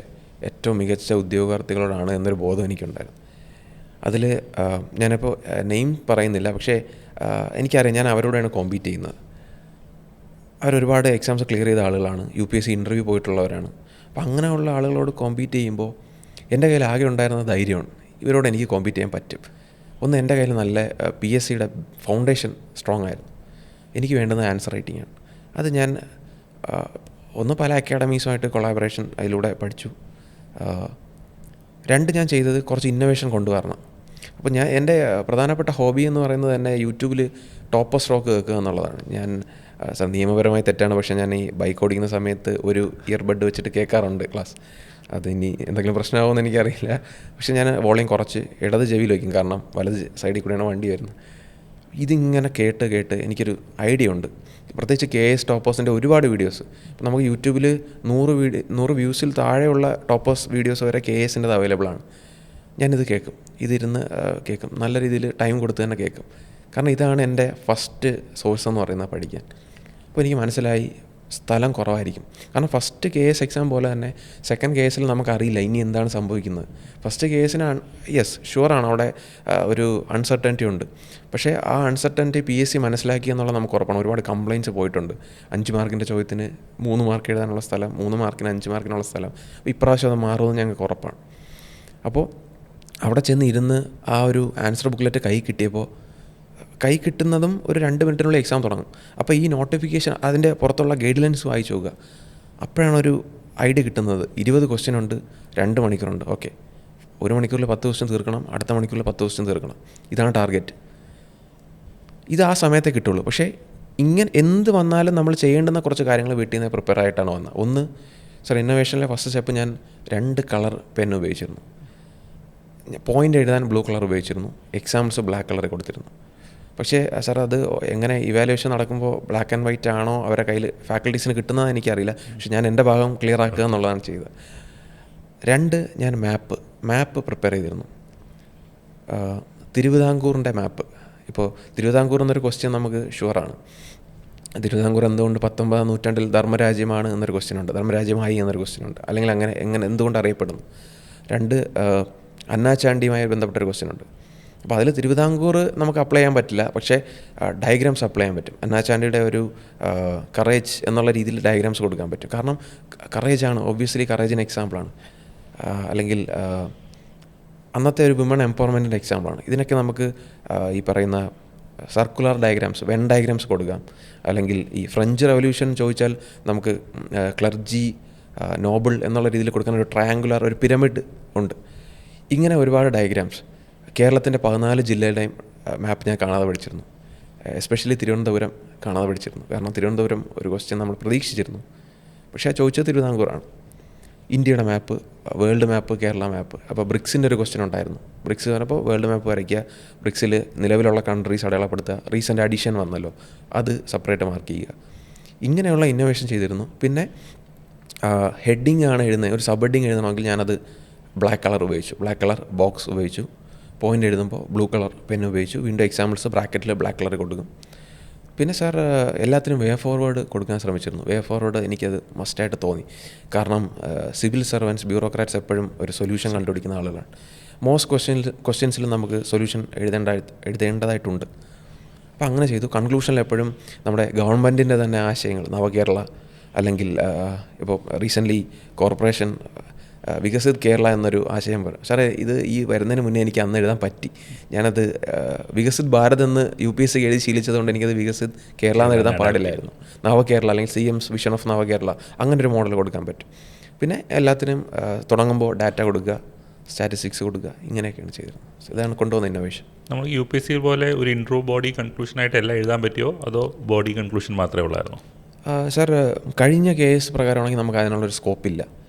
ഏറ്റവും മികച്ച ഉദ്യോഗാർത്ഥികളോടാണ് എന്നൊരു ബോധം എനിക്കുണ്ടായിരുന്നു. അതിൽ ഞാനിപ്പോൾ നെയിം പറയുന്നില്ല, പക്ഷേ എനിക്കറിയാം ഞാൻ അവരോടാണ് കോമ്പീറ്റ് ചെയ്യുന്നത്. അവരൊരുപാട് എക്സാംസ് ക്ലിയർ ചെയ്ത ആളുകളാണ്, UPSC ഇൻ്റർവ്യൂ പോയിട്ടുള്ളവരാണ്. അപ്പോൾ അങ്ങനെയുള്ള ആളുകളോട് കോമ്പീറ്റ് ചെയ്യുമ്പോൾ എൻ്റെ കയ്യിൽ ആകെ ഉണ്ടായിരുന്ന ധൈര്യമാണ്, ഇവരോട് എനിക്ക് കോമ്പീറ്റ് ചെയ്യാൻ പറ്റും. ഒന്ന്, എൻ്റെ കയ്യിൽ നല്ല PSCയുടെ ഫൗണ്ടേഷൻ സ്ട്രോങ് ആയിരുന്നു. എനിക്ക് വേണ്ടുന്നത് ആൻസർ റൈറ്റിംഗാണ്. അത് ഞാൻ പല അക്കാഡമീസുമായിട്ട് കൊളാബറേഷൻ അതിലൂടെ പഠിച്ചു. 2, ഞാൻ ചെയ്തത് കുറച്ച് ഇന്നോവേഷൻ കൊണ്ടുവരണം. അപ്പോൾ എൻ്റെ പ്രധാനപ്പെട്ട ഹോബി എന്ന് പറയുന്നത് തന്നെ യൂട്യൂബിൽ ടോപ്പ് സ്ട്രോക്ക് കേൾക്കുക എന്നുള്ളതാണ്. ഞാൻ നിയമപരമായി തെറ്റാണ്, പക്ഷേ ഞാൻ ഈ ബൈക്ക് ഓടിക്കുന്ന സമയത്ത് ഒരു ഇയർബഡ് വെച്ചിട്ട് കേൾക്കാറുണ്ട് ക്ലാസ്. അതിനി എന്തെങ്കിലും പ്രശ്നമാകുമെന്ന് എനിക്കറിയില്ല. പക്ഷേ ഞാൻ വോളിയം കുറച്ച് ഇടത് ചെവിയിൽ വയ്ക്കും, കാരണം വലത് സൈഡിൽ കൂടെയാണ് വണ്ടി വരുന്നത്. ഇതിങ്ങനെ കേട്ട് എനിക്കൊരു ഐഡിയ ഉണ്ട്. പ്രത്യേകിച്ച് KS ടോപ്പേഴ്സിൻ്റെ ഒരുപാട് വീഡിയോസ്, ഇപ്പോൾ നമുക്ക് യൂട്യൂബിൽ 100 വ്യൂസിൽ താഴെയുള്ള ടോപ്പേഴ്സ് വീഡിയോസ് വരെ KSൻ്റെത് അവൈലബിളാണ്. ഞാനിത് കേൾക്കും, ഇതിരുന്ന് കേൾക്കും, നല്ല രീതിയിൽ ടൈം കൊടുത്ത് തന്നെ കേൾക്കും. കാരണം ഇതാണ് എൻ്റെ ഫസ്റ്റ് സോഴ്സ് എന്ന് പറയുന്നത് പഠിക്കാൻ. അപ്പോൾ എനിക്ക് മനസ്സിലായി സ്ഥലം കുറവായിരിക്കും. കാരണം ഫസ്റ്റ് കേസ് എക്സാം പോലെ തന്നെ സെക്കൻഡ് കേസിൽ നമുക്കറിയില്ല ഇനി എന്താണ് സംഭവിക്കുന്നത്. ഫസ്റ്റ് കേസിന് യെസ് ഷുവറാണ് അവിടെ ഒരു അൺസർട്ടനിറ്റി ഉണ്ട്. പക്ഷേ ആ അൺസർട്ടനിറ്റി PSC മനസ്സിലാക്കി എന്നുള്ളത് നമുക്ക് ഉറപ്പാണ്. ഒരുപാട് കംപ്ലയിൻറ്റ്സ് പോയിട്ടുണ്ട്. 5 മാർക്കിൻ്റെ ചോദ്യത്തിന് 3 മാർക്ക് എഴുതാനുള്ള സ്ഥലം, 3 മാർക്കിന് 5 മാർക്കിനുള്ള സ്ഥലം. ഇപ്രാവശ്യം അത് മാറുമെന്ന് ഞങ്ങൾക്ക് ഉറപ്പാണ്. അപ്പോൾ അവിടെ ചെന്ന് ഇരുന്ന് ആ ഒരു ആൻസർ ബുക്ക്ലെറ്റ് കൈ കിട്ടുന്നതും ഒരു 2 മിനിറ്റിനുള്ളിൽ എക്സാം തുടങ്ങും. അപ്പോൾ ഈ നോട്ടിഫിക്കേഷൻ അതിൻ്റെ പുറത്തുള്ള ഗൈഡ് ലൈൻസ് വായിച്ചു നോക്കുക. അപ്പോഴാണ് ഒരു ഐഡിയ കിട്ടുന്നത്. 20 ക്വസ്റ്റ്യൻ ഉണ്ട്, 2 മണിക്കൂറുണ്ട്. ഓക്കെ, 1 മണിക്കൂറിൽ 10 ക്വസ്റ്റ്യൻ തീർക്കണം, അടുത്ത മണിക്കൂറിൽ 10 ക്വസ്റ്റ്യൻ തീർക്കണം. ഇതാണ് ടാർഗറ്റ്. ഇത് ആ സമയത്തേ കിട്ടുള്ളൂ. പക്ഷേ ഇങ്ങനെ എന്ത് വന്നാലും നമ്മൾ ചെയ്യേണ്ടുന്ന കുറച്ച് കാര്യങ്ങൾ വീട്ടിൽ നിന്ന് പ്രിപ്പയർ ആയിട്ടാണ് വന്നത്. ഒന്ന്, സർ ഇന്നോവേഷനിലെ ഫസ്റ്റ് സ്റ്റെപ്പ് ഞാൻ 2 കളർ പെൻ ഉപയോഗിച്ചിരുന്നു. പോയിൻ്റ് എഴുതാൻ ബ്ലൂ കളർ ഉപയോഗിച്ചിരുന്നു, എക്സാംസ് ബ്ലാക്ക് കളറിൽ കൊടുത്തിരുന്നു. പക്ഷേ സാർ അത് എങ്ങനെ ഇവാലുവേഷൻ നടക്കുമ്പോൾ ബ്ലാക്ക് ആൻഡ് വൈറ്റ് ആണോ അവരുടെ കയ്യിൽ ഫാക്കൽറ്റീസിന് കിട്ടുന്നതെന്ന് എനിക്കറിയില്ല. പക്ഷെ ഞാൻ എൻ്റെ ഭാഗം ക്ലിയർ ആക്കുക എന്നുള്ളതാണ് ചെയ്തത്. 2, ഞാൻ മാപ്പ് പ്രിപ്പയർ ചെയ്തിരുന്നു. തിരുവിതാംകൂറിൻ്റെ മാപ്പ്. ഇപ്പോൾ തിരുവിതാംകൂർ എന്നൊരു ക്വസ്റ്റ്യൻ നമുക്ക് ഷുവറാണ്. തിരുവിതാംകൂർ എന്തുകൊണ്ട് 19-ാം നൂറ്റാണ്ടിൽ ധർമ്മരാജ്യമാണ് എന്നൊരു ക്വസ്റ്റ്യനുണ്ട്, ധർമ്മരാജ്യമായി എന്നൊരു ക്വസ്റ്റ്യനുണ്ട്. അല്ലെങ്കിൽ എങ്ങനെ എന്തുകൊണ്ട് അറിയപ്പെടുന്നു. 2, അന്നാചാണ്ടിയുമായി ബന്ധപ്പെട്ടൊരു ക്വസ്റ്റ്യനുണ്ട്. അപ്പോൾ അതിൽ തിരുവിതാംകൂർ നമുക്ക് അപ്ലൈ ചെയ്യാൻ പറ്റില്ല, പക്ഷേ ഡയഗ്രാംസ് അപ്ലൈ ചെയ്യാൻ പറ്റും. അന്നാചാണ്ടിയുടെ ഒരു കറേജ് എന്നുള്ള രീതിയിൽ ഡയഗ്രാംസ് കൊടുക്കാൻ പറ്റും. കാരണം കറേജാണ്, ഒബ്വിയസ്ലി കറേജിന് എക്സാമ്പിളാണ്. അല്ലെങ്കിൽ അന്നത്തെ ഒരു വിമൺ എംപവർമെൻറ്റിൻ്റെ എക്സാമ്പിളാണ്. ഇതിനൊക്കെ നമുക്ക് ഈ പറയുന്ന സർക്കുലർ ഡയഗ്രാംസ്, വെൻ ഡയഗ്രാംസ് കൊടുക്കാം. അല്ലെങ്കിൽ ഈ ഫ്രഞ്ച് റവല്യൂഷൻ ചോദിച്ചാൽ നമുക്ക് ക്ലർജി, നോബിൾ എന്നുള്ള രീതിയിൽ കൊടുക്കാൻ ഒരു ട്രയാങ്കുലർ, ഒരു പിരമിഡ് ഉണ്ട്. ഇങ്ങനെ ഒരുപാട് ഡയഗ്രാംസ്. കേരളത്തിൻ്റെ 14 ജില്ലയുടെയും മാപ്പ് ഞാൻ കാണാതെ പഠിച്ചിരുന്നു. എസ്പെഷ്യലി തിരുവനന്തപുരം കാണാതെ പഠിച്ചിരുന്നു. കാരണം തിരുവനന്തപുരം ഒരു ക്വസ്റ്റ്യൻ നമ്മൾ പ്രതീക്ഷിച്ചിരുന്നു, പക്ഷേ ചോദിച്ചത് തിരുവിതാംകൂറാണ്. ഇന്ത്യയുടെ മാപ്പ്, വേൾഡ് മാപ്പ്, കേരള മാപ്പ്. അപ്പോൾ ബ്രിക്സിൻ്റെ ഒരു ക്വസ്റ്റ്യൻ ഉണ്ടായിരുന്നു. ബ്രിക്സ് പറഞ്ഞപ്പോൾ വേൾഡ് മാപ്പ് വരയ്ക്കുക, ബ്രിക്സിൽ നിലവിലുള്ള കൺട്രീസ് അടയാളപ്പെടുത്തുക, റീസെൻ്റ് അഡീഷൻ വന്നല്ലോ അത് സെപ്പറേറ്റ് മാർക്ക് ചെയ്യുക. ഇങ്ങനെയുള്ള ഇന്നോവേഷൻ ചെയ്തിരുന്നു. പിന്നെ ഹെഡിങ് ആണ് എഴുതുന്നത്, ഒരു സബ് ഹെഡിങ് എഴുതണമെങ്കിൽ ഞാനത് ബ്ലാക്ക് കളർ ഉപയോഗിച്ചു, ബ്ലാക്ക് കളർ ബോക്സ് ഉപയോഗിച്ചു. പോയിൻ്റ് എഴുതുമ്പോൾ ബ്ലൂ കളർ പെൻ ഉപയോഗിച്ചു. വീണ്ടും എക്സാമ്പിൾസ് ബ്രാക്കറ്റിൽ ബ്ലാക്ക് കളർ കൊടുക്കും. പിന്നെ സാർ എല്ലാത്തിനും വേ ഫോർവേഡ് കൊടുക്കാൻ ശ്രമിച്ചിരുന്നു. വേ ഫോർവേഡ് എനിക്കത് മസ്റ്റായിട്ട് തോന്നി. കാരണം സിവിൽ സർവൻറ്റ്സ്, ബ്യൂറോക്രാറ്റ്സ് എപ്പോഴും ഒരു സൊല്യൂഷൻ കണ്ടുപിടിക്കുന്ന ആളുകളാണ്. മോസ്റ്റ് ക്വസ്റ്റ്യൻസിൽ നമുക്ക് സൊല്യൂഷൻ എഴുതേണ്ടതായിട്ടുണ്ട്. അപ്പോൾ അങ്ങനെ ചെയ്തു. കൺക്ലൂഷനിൽ എപ്പോഴും നമ്മുടെ ഗവൺമെൻറ്റിൻ്റെ തന്നെ ആശയങ്ങൾ, നവകേരള, അല്ലെങ്കിൽ ഇപ്പോൾ റീസെൻ്റ്ലി കോർപ്പറേഷൻ വികസിത് കേരള എന്നൊരു ആശയം പറയും. സാറേ ഇത് ഈ വരുന്നതിന് മുന്നേ എനിക്ക് അന്ന് എഴുതാൻ പറ്റി. ഞാനത് വികസിത് ഭാരത് എന്ന് UPSC എഴുതി ശീലിച്ചതുകൊണ്ട് എനിക്കത് വികസിത് കേരള എന്ന് എഴുതാൻ പാടില്ലായിരുന്നു. നവകേരള അല്ലെങ്കിൽ CM's വിഷൻ ഓഫ് നവകേരള, അങ്ങനെ ഒരു മോഡൽ കൊടുക്കാൻ പറ്റും. പിന്നെ എല്ലാത്തിനും തുടങ്ങുമ്പോൾ ഡാറ്റ കൊടുക്കുക, സ്റ്റാറ്റിസ്റ്റിക്സ് കൊടുക്കുക, ഇങ്ങനെയൊക്കെയാണ് ചെയ്തിരുന്നത്. ഇതാണ് കൊണ്ടുവന്ന ഇന്നോവേഷൻ. നമ്മൾ UPSC പോലെ ഒരു ഇൻട്രോ ബോഡി കൺക്ലൂഷനായിട്ട് എല്ലാം എഴുതാൻ പറ്റുമോ, അതോ ബോഡി കൺക്ലൂഷൻ മാത്രമേ ഉള്ളായിരുന്നോ? സാർ കഴിഞ്ഞ കേസ് പ്രകാരമാണെങ്കിൽ നമുക്ക് അതിനുള്ളൊരു സ്കോപ്പില്ല.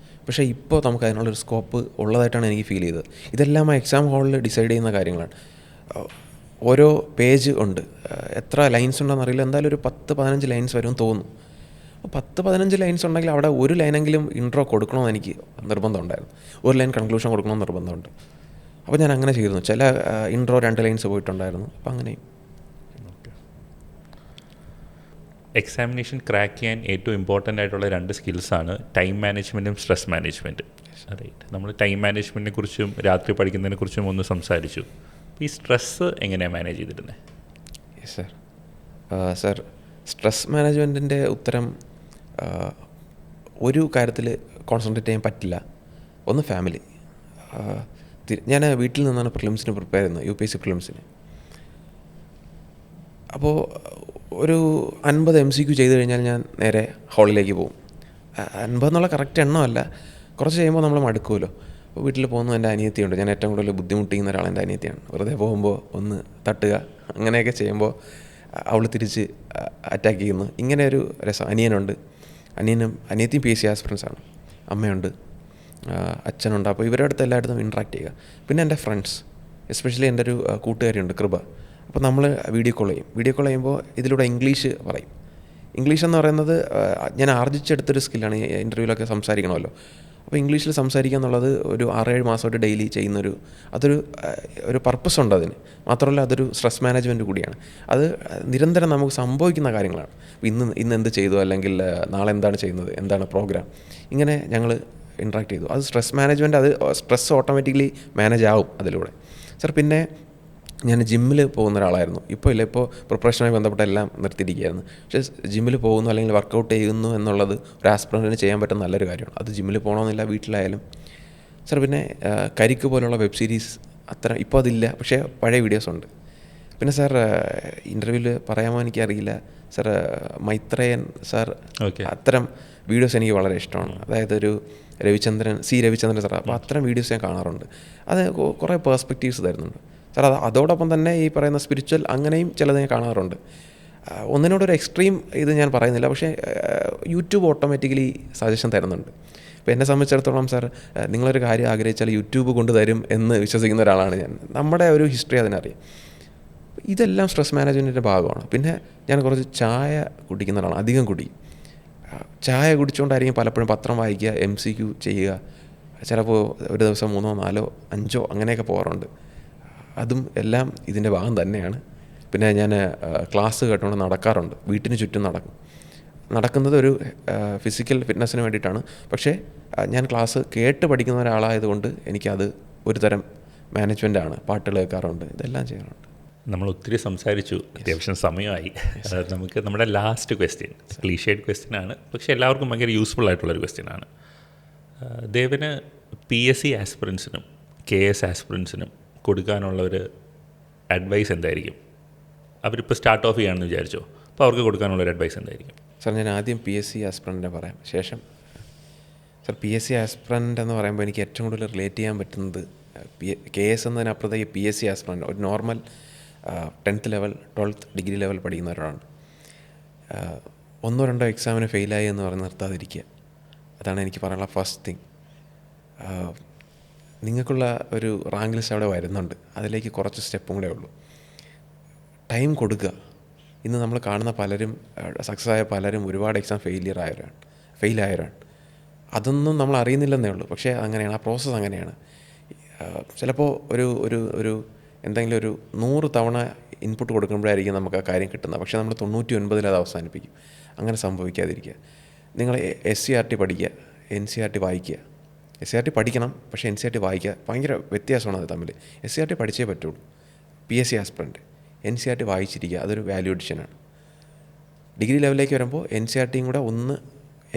പക്ഷേ ഇപ്പോൾ നമുക്ക് അതിനുള്ളൊരു സ്കോപ്പ് ഉള്ളതായിട്ടാണ് എനിക്ക് ഫീൽ ചെയ്തത്. ഇതെല്ലാം ആ എക്സാം ഹാളിൽ ഡിസൈഡ് ചെയ്യുന്ന കാര്യങ്ങളാണ്. ഓരോ പേജ് ഉണ്ട്, എത്ര ലൈൻസ് ഉണ്ടെന്ന് അറിയില്ല, എന്തായാലും ഒരു 10-15 ലൈൻസ് വരും തോന്നുന്നു. അപ്പോൾ 10-15 ലൈൻസ് ഉണ്ടെങ്കിൽ അവിടെ ഒരു ലൈനെങ്കിലും ഇൻട്രോ കൊടുക്കണമെന്ന് എനിക്ക് നിർബന്ധമുണ്ടായിരുന്നു. ഒരു ലൈൻ കൺക്ലൂഷൻ കൊടുക്കണമെന്ന് നിർബന്ധമുണ്ട്. അപ്പോൾ ഞാൻ അങ്ങനെ ചെയ്തിരുന്നു. ചില ഇൻട്രോ 2 ലൈൻസ് പോയിട്ടുണ്ടായിരുന്നു. അപ്പോൾ അങ്ങനെയും. എക്സാമിനേഷൻ ക്രാക്ക് ചെയ്യാൻ ഏറ്റവും ഇമ്പോർട്ടൻ്റ് ആയിട്ടുള്ള 2 സ്കിൽസാണ് ടൈം മാനേജ്മെൻറ്റും സ്ട്രെസ് മാനേജ്മെൻറ്റ്. റൈറ്റ്, നമ്മൾ ടൈം മാനേജ്മെൻറ്റിനെ കുറിച്ചും രാത്രി പഠിക്കുന്നതിനെ കുറിച്ചും ഒന്ന് സംസാരിച്ചു. ഈ സ്ട്രെസ്സ് എങ്ങനെയാണ് മാനേജ് ചെയ്തിരുന്നത്? യെസ് സാർ, സ്ട്രെസ് മാനേജ്മെൻറ്റിൻ്റെ ഉത്തരം ഒരു കാര്യത്തിൽ കോൺസെൻട്രേറ്റ് ചെയ്യാൻ പറ്റില്ല. ഒന്ന് ഫാമിലി. ഞാൻ വീട്ടിൽ നിന്നാണ് പ്രിലിംസിന് പ്രിപ്പയർ ചെയ്യുന്നത്, UPSC പ്രിലിംസിന്. അപ്പോൾ ഒരു 50 MCQ ചെയ്ത് കഴിഞ്ഞാൽ ഞാൻ നേരെ ഹാളിലേക്ക് പോകും. 50 എന്നുള്ള കറക്റ്റ് എണ്ണമല്ല, കുറച്ച് കഴിയുമ്പോൾ നമ്മൾ മടുക്കുമല്ലോ. അപ്പോൾ വീട്ടിൽ പോകുന്ന എൻ്റെ അനിയത്തിയുണ്ട്. ഞാൻ ഏറ്റവും കൂടുതൽ ബുദ്ധിമുട്ടിക്കുന്ന ഒരാൾ എൻ്റെ അനിയത്തിയാണ്. വെറുതെ പോകുമ്പോൾ ഒന്ന് തട്ടുക, അങ്ങനെയൊക്കെ ചെയ്യുമ്പോൾ അവൾ തിരിച്ച് അറ്റാക്ക് ചെയ്യുന്നു. ഇങ്ങനെ ഒരു രസം. അനിയനുണ്ട്, അനിയത്തിയും PSC ആസ്പിറൻസാണ്. അമ്മയുണ്ട്, അച്ഛനുണ്ട്. അപ്പോൾ ഇവരുടെ അടുത്ത് എല്ലായിടത്തും ഇൻട്രാക്ട് ചെയ്യുക. പിന്നെ എൻ്റെ ഫ്രണ്ട്സ്, എസ്പെഷ്യലി എൻ്റെ ഒരു കൂട്ടുകാരിയുണ്ട് കൃപ. അപ്പോൾ നമ്മൾ വീഡിയോ കോൾ ചെയ്യുമ്പോൾ ഇതിലൂടെ ഇംഗ്ലീഷ് പറയും. ഇംഗ്ലീഷ് എന്ന് പറയുന്നത് ഞാൻ ആർജിച്ചെടുത്തൊരു സ്കില്ലാണ്. ഇൻ്റർവ്യൂവിലൊക്കെ സംസാരിക്കണമല്ലോ. അപ്പോൾ ഇംഗ്ലീഷിൽ സംസാരിക്കുക എന്നുള്ളത് ഒരു 6-7 മാസമായിട്ട് ഡെയിലി ചെയ്യുന്നൊരു ഒരു പർപ്പസ് ഉണ്ട് അതിന്. മാത്രമല്ല അതൊരു സ്ട്രെസ് മാനേജ്മെൻറ്റ് കൂടിയാണ്. അത് നിരന്തരം നമുക്ക് സംഭവിക്കുന്ന കാര്യങ്ങളാണ്. ഇന്ന് എന്ത് ചെയ്തു, അല്ലെങ്കിൽ നാളെ എന്താണ് ചെയ്യുന്നത്, എന്താണ് പ്രോഗ്രാം, ഇങ്ങനെ ഞങ്ങൾ ഇൻട്രാക്ട് ചെയ്തു. അത് സ്ട്രെസ് മാനേജ്മെൻറ്റ്, അത് സ്ട്രെസ് ഓട്ടോമാറ്റിക്കലി മാനേജ് ആവും അതിലൂടെ. സർ, പിന്നെ ഞാൻ ജിമ്മിൽ പോകുന്ന ഒരാളായിരുന്നു. ഇപ്പോൾ പ്രിപ്പറേഷനുമായി ബന്ധപ്പെട്ട എല്ലാം നിർത്തിയിരിക്കുകയായിരുന്നു. പക്ഷേ ജിമ്മിൽ പോകുന്നു അല്ലെങ്കിൽ വർക്കൗട്ട് ചെയ്യുന്നു എന്നുള്ളത് ഒരു ആസ്പിറൻറ്റിന് ചെയ്യാൻ പറ്റുന്ന നല്ലൊരു കാര്യമാണ്. അത് ജിമ്മിൽ പോകണമെന്നില്ല, വീട്ടിലായാലും. സർ, പിന്നെ കരിക്ക് പോലുള്ള വെബ് സീരീസ് അത്ര ഇപ്പോൾ അതില്ല, പക്ഷേ പഴയ വീഡിയോസ് ഉണ്ട്. പിന്നെ സാർ, ഇൻ്റർവ്യൂവിൽ പറയാമോ എനിക്കറിയില്ല സാർ, മൈത്രേയൻ സാർ, അത്തരം വീഡിയോസ് എനിക്ക് വളരെ ഇഷ്ടമാണ്. അതായത് ഒരു രവിചന്ദ്രൻ സാർ, അപ്പോൾ അത്തരം വീഡിയോസ് ഞാൻ കാണാറുണ്ട്. അത് കുറേ പേഴ്സ്പെക്റ്റീവ്സ് തരുന്നുണ്ട് സാർ. അതോടൊപ്പം തന്നെ ഈ പറയുന്ന സ്പിരിച്വൽ അങ്ങനെയും ചിലത് ഞാൻ കാണാറുണ്ട്. ഒന്നിനോടൊരു എക്സ്ട്രീം ഇത് ഞാൻ പറയുന്നില്ല, പക്ഷേ യൂട്യൂബ് ഓട്ടോമാറ്റിക്കലി സജഷൻ തരുന്നുണ്ട്. ഇപ്പോൾ എന്നെ സംബന്ധിച്ചിടത്തോളം സാർ, നിങ്ങളൊരു കാര്യം ആഗ്രഹിച്ചാൽ യൂട്യൂബ് കൊണ്ട് തരും എന്ന് വിശ്വസിക്കുന്ന ഒരാളാണ് ഞാൻ. നമ്മുടെ ഒരു ഹിസ്റ്ററി അതിനറിയാം. ഇതെല്ലാം സ്ട്രെസ് മാനേജ്മെൻറ്റിൻ്റെ ഭാഗമാണ്. പിന്നെ ഞാൻ കുറച്ച് ചായ കുടിക്കുന്ന ഒരാളാണ്, അധികം കുടിക്കും. ചായ കുടിച്ചുകൊണ്ടായിരിക്കും പലപ്പോഴും പത്രം വായിക്കുക, MCQ ചെയ്യുക. ചിലപ്പോൾ ഒരു ദിവസം 3, 4, 5 അങ്ങനെയൊക്കെ പോകാറുണ്ട്. അതും എല്ലാം ഇതിൻ്റെ ഭാഗം തന്നെയാണ്. പിന്നെ ഞാൻ ക്ലാസ് കേട്ടുകൊണ്ട് നടക്കാറുണ്ട്, വീട്ടിന് ചുറ്റും നടക്കുന്നത് ഒരു ഫിസിക്കൽ ഫിറ്റ്നസ്സിന് വേണ്ടിയിട്ടാണ്. പക്ഷേ ഞാൻ ക്ലാസ് കേട്ട് പഠിക്കുന്ന ഒരാളായതുകൊണ്ട് എനിക്കത് ഒരു തരം മാനേജ്മെൻറ്റാണ്. പാട്ടുകൾ കേൾക്കാറുണ്ട്, ഇതെല്ലാം ചെയ്യാറുണ്ട്. നമ്മൾ ഒത്തിരി സംസാരിച്ചു, അത്യാവശ്യം സമയമായി. നമുക്ക് നമ്മുടെ ലാസ്റ്റ് ക്വസ്റ്റ്യൻ ക്ലീഷേഡ് ക്വസ്റ്റ്യൻ ആണ്, പക്ഷേ എല്ലാവർക്കും ഭയങ്കര യൂസ്ഫുൾ ആയിട്ടുള്ളൊരു ക്വസ്റ്റ്യൻ ആണ്. ദേവന് PSC ആസ്പിറൻസിനും KS ആസ്പിറൻസിനും കൊടുക്കാനുള്ള ഒരു അഡ്വൈസ് എന്തായിരിക്കും? അവരിപ്പോൾ സ്റ്റാർട്ട് ഓഫ് ചെയ്യുകയാണെന്ന് വിചാരിച്ചോ, അപ്പോൾ അവർക്ക് കൊടുക്കാനുള്ളൊരു അഡ്വൈസ് എന്തായിരിക്കും? സാർ, ഞാൻ ആദ്യം PSC ആസ്പിറൻറ്റിനെ പറയാം, ശേഷം സാർ, PSC ആസ്പിറൻറ്റ് എന്ന് പറയുമ്പോൾ എനിക്ക് ഏറ്റവും കൂടുതൽ റിലേറ്റ് ചെയ്യാൻ പറ്റുന്നത് KS എന്നതിനപ്പുറത്തേക്ക് PSC ആസ്പിറൻറ്റ് ഒരു normal 10th level 12th degree level പഠിക്കുന്നവരാണ്. 1-2 എക്സാമിന് ഫെയിലായി എന്ന് പറഞ്ഞ് നിർത്താതിരിക്കുക, അതാണ് എനിക്ക് പറയാനുള്ള ഫസ്റ്റ് തിങ്. നിങ്ങൾക്കുള്ള ഒരു റാങ്ക് ലിസ്റ്റ് അവിടെ വരുന്നുണ്ട്, അതിലേക്ക് കുറച്ച് സ്റ്റെപ്പും കൂടെ ഉള്ളൂ. ടൈം കൊടുക്കുക. ഇന്ന് നമ്മൾ കാണുന്ന പലരും, സക്സസ് ആയ പലരും ഒരുപാട് എക്സാം ഫെയിലായവരാണ്. അതൊന്നും നമ്മൾ അറിയുന്നില്ലെന്നേ ഉള്ളൂ, പക്ഷേ അങ്ങനെയാണ്, ആ പ്രോസസ്സ് അങ്ങനെയാണ്. ചിലപ്പോൾ ഒരു എന്തെങ്കിലും ഒരു 100 തവണ ഇൻപുട്ട് കൊടുക്കുമ്പോഴായിരിക്കും നമുക്ക് ആ കാര്യം കിട്ടുന്നത്, പക്ഷേ നമ്മൾ 99 അത് അവസാനിപ്പിക്കും. അങ്ങനെ സംഭവിക്കാതിരിക്കുക. നിങ്ങൾ SCRT പഠിക്കുക, NCRT വായിക്കുക. SCRT പഠിക്കണം, പക്ഷേ NCRT വായിക്കുക. ഭയങ്കര വ്യത്യാസമാണ് അത് തമ്മിൽ. SCRT പഠിച്ചേ പറ്റുള്ളൂ. PSC ആസ്പിറൻറ്റ് NCRT വായിച്ചിരിക്കുക, അതൊരു വാല്യൂ അഡിഷനാണ്. ഡിഗ്രി ലെവലിലേക്ക് വരുമ്പോൾ NCRTയും കൂടെ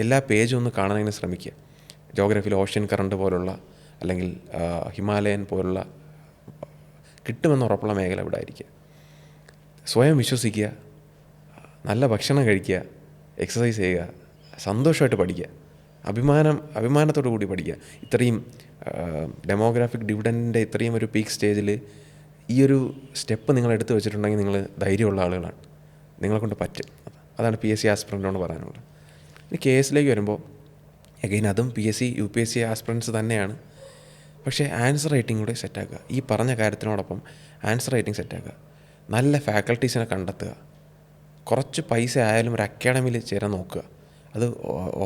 എല്ലാ പേജും ഒന്ന് കാണാൻ ശ്രമിക്കുക. ജോഗ്രഫിയിൽ ഓഷ്യൻ കറണ്ട് പോലുള്ള അല്ലെങ്കിൽ ഹിമാലയൻ പോലുള്ള കിട്ടുമെന്ന് ഉറപ്പുള്ള മേഖല ഇവിടെ ആയിരിക്കുക. സ്വയം വിശ്വസിക്കുക, നല്ല ഭക്ഷണം കഴിക്കുക, എക്സസൈസ് ചെയ്യുക, സന്തോഷമായിട്ട് പഠിക്കുക, അഭിമാനത്തോടു കൂടി പഠിക്കുക. ഇത്രയും ഡെമോഗ്രാഫിക് ഡിവിഡൻറ്റിൻ്റെ ഇത്രയും ഒരു പീക്ക് സ്റ്റേജിൽ ഈ ഒരു സ്റ്റെപ്പ് നിങ്ങൾ എടുത്തു വെച്ചിട്ടുണ്ടെങ്കിൽ നിങ്ങൾ ധൈര്യമുള്ള ആളുകളാണ്, നിങ്ങളെക്കൊണ്ട് പറ്റും. അതാണ് PSC ആസ്പിറൻറ്റിനോട് പറയാനുള്ളത്. ഇനി KSലേക്ക് വരുമ്പോൾ അഗൈൻ അതും PSC UPSC ആസ്പിറൻസ് തന്നെയാണ്. പക്ഷേ ആൻസർ റൈറ്റിംഗ് കൂടെ സെറ്റാക്കുക. ഈ പറഞ്ഞ കാര്യത്തിനോടൊപ്പം ആൻസർ റൈറ്റിംഗ് സെറ്റാക്കുക. നല്ല ഫാക്കൽറ്റീസിനെ കണ്ടെത്തുക. കുറച്ച് പൈസ ആയാലും ഒരു അക്കാഡമിയിൽ ചേരാൻ നോക്കുക. അത്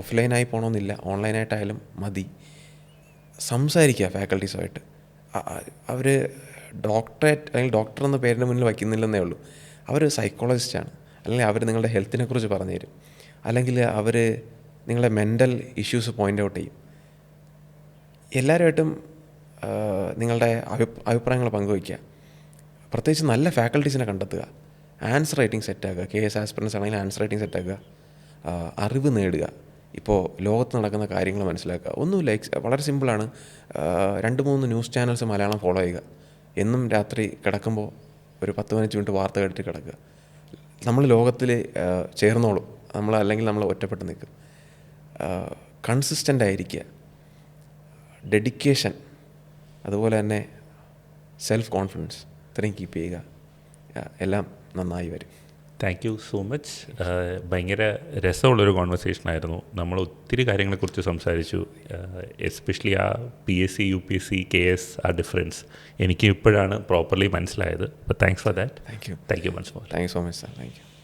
ഓഫ്ലൈനായി പോകണമെന്നില്ല, ഓൺലൈനായിട്ടായാലും മതി. സംസാരിക്കുക ഫാക്കൽറ്റീസുമായിട്ട്. അവർ ഡോക്ടറേറ്റ് അല്ലെങ്കിൽ ഡോക്ടർ എന്ന പേരിൻ്റെ മുന്നിൽ വയ്ക്കുന്നില്ലെന്നേ ഉള്ളൂ. അവർ സൈക്കോളജിസ്റ്റാണ്, അല്ലെങ്കിൽ അവർ നിങ്ങളുടെ ഹെൽത്തിനെ കുറിച്ച് പറഞ്ഞു തരും, അല്ലെങ്കിൽ അവർ നിങ്ങളുടെ മെൻ്റൽ ഇഷ്യൂസ് പോയിൻ്റ് ഔട്ട് ചെയ്യും. എല്ലാവരുമായിട്ടും നിങ്ങളുടെ അഭിപ്രായങ്ങൾ പങ്കുവയ്ക്കുക. പ്രത്യേകിച്ച് നല്ല ഫാക്കൽറ്റീസിനെ കണ്ടെത്തുക. ആൻസർ റൈറ്റിംഗ് സെറ്റാക്കുക. KS ആസ്പിറൻസ് ആണെങ്കിൽ ആൻസർ റൈറ്റിംഗ് സെറ്റാക്കുക. അറിവ് നേടുക. ഇപ്പോൾ ലോകത്ത് നടക്കുന്ന കാര്യങ്ങൾ മനസ്സിലാക്കുക. ഒന്നുമില്ല, വളരെ സിമ്പിളാണ്. 2-3 ന്യൂസ് ചാനൽസ് മലയാളം ഫോളോ ചെയ്യുക. എന്നും രാത്രി കിടക്കുമ്പോൾ ഒരു 10-15 മിനിറ്റ് വാർത്ത കേട്ടിട്ട് കിടക്കുക. നമ്മൾ ലോകത്തിൽ ചേർന്നോളും. അല്ലെങ്കിൽ നമ്മൾ ഒറ്റപ്പെട്ട് നിൽക്കും. കൺസിസ്റ്റൻ്റ് ആയിരിക്കുക. ഡെഡിക്കേഷൻ, അതുപോലെ തന്നെ സെൽഫ് കോൺഫിഡൻസ്, ഇത്രയും കീപ്പ് ചെയ്യുക. എല്ലാം നന്നായി വരും. Thank you so much. ഭയങ്കര രസമുള്ളൊരു കോൺവെർസേഷനായിരുന്നു. നമ്മൾ ഒത്തിരി കാര്യങ്ങളെക്കുറിച്ച് സംസാരിച്ചു. എസ്പെഷ്യലി ആ PSC UPSC KS ആ ഡിഫറൻസ് എനിക്ക് ഇപ്പോഴാണ് പ്രോപ്പർലി മനസ്സിലായത്. അപ്പോൾ thanks for that. Thank you thank you much more. Thank you so much sir. Thank you.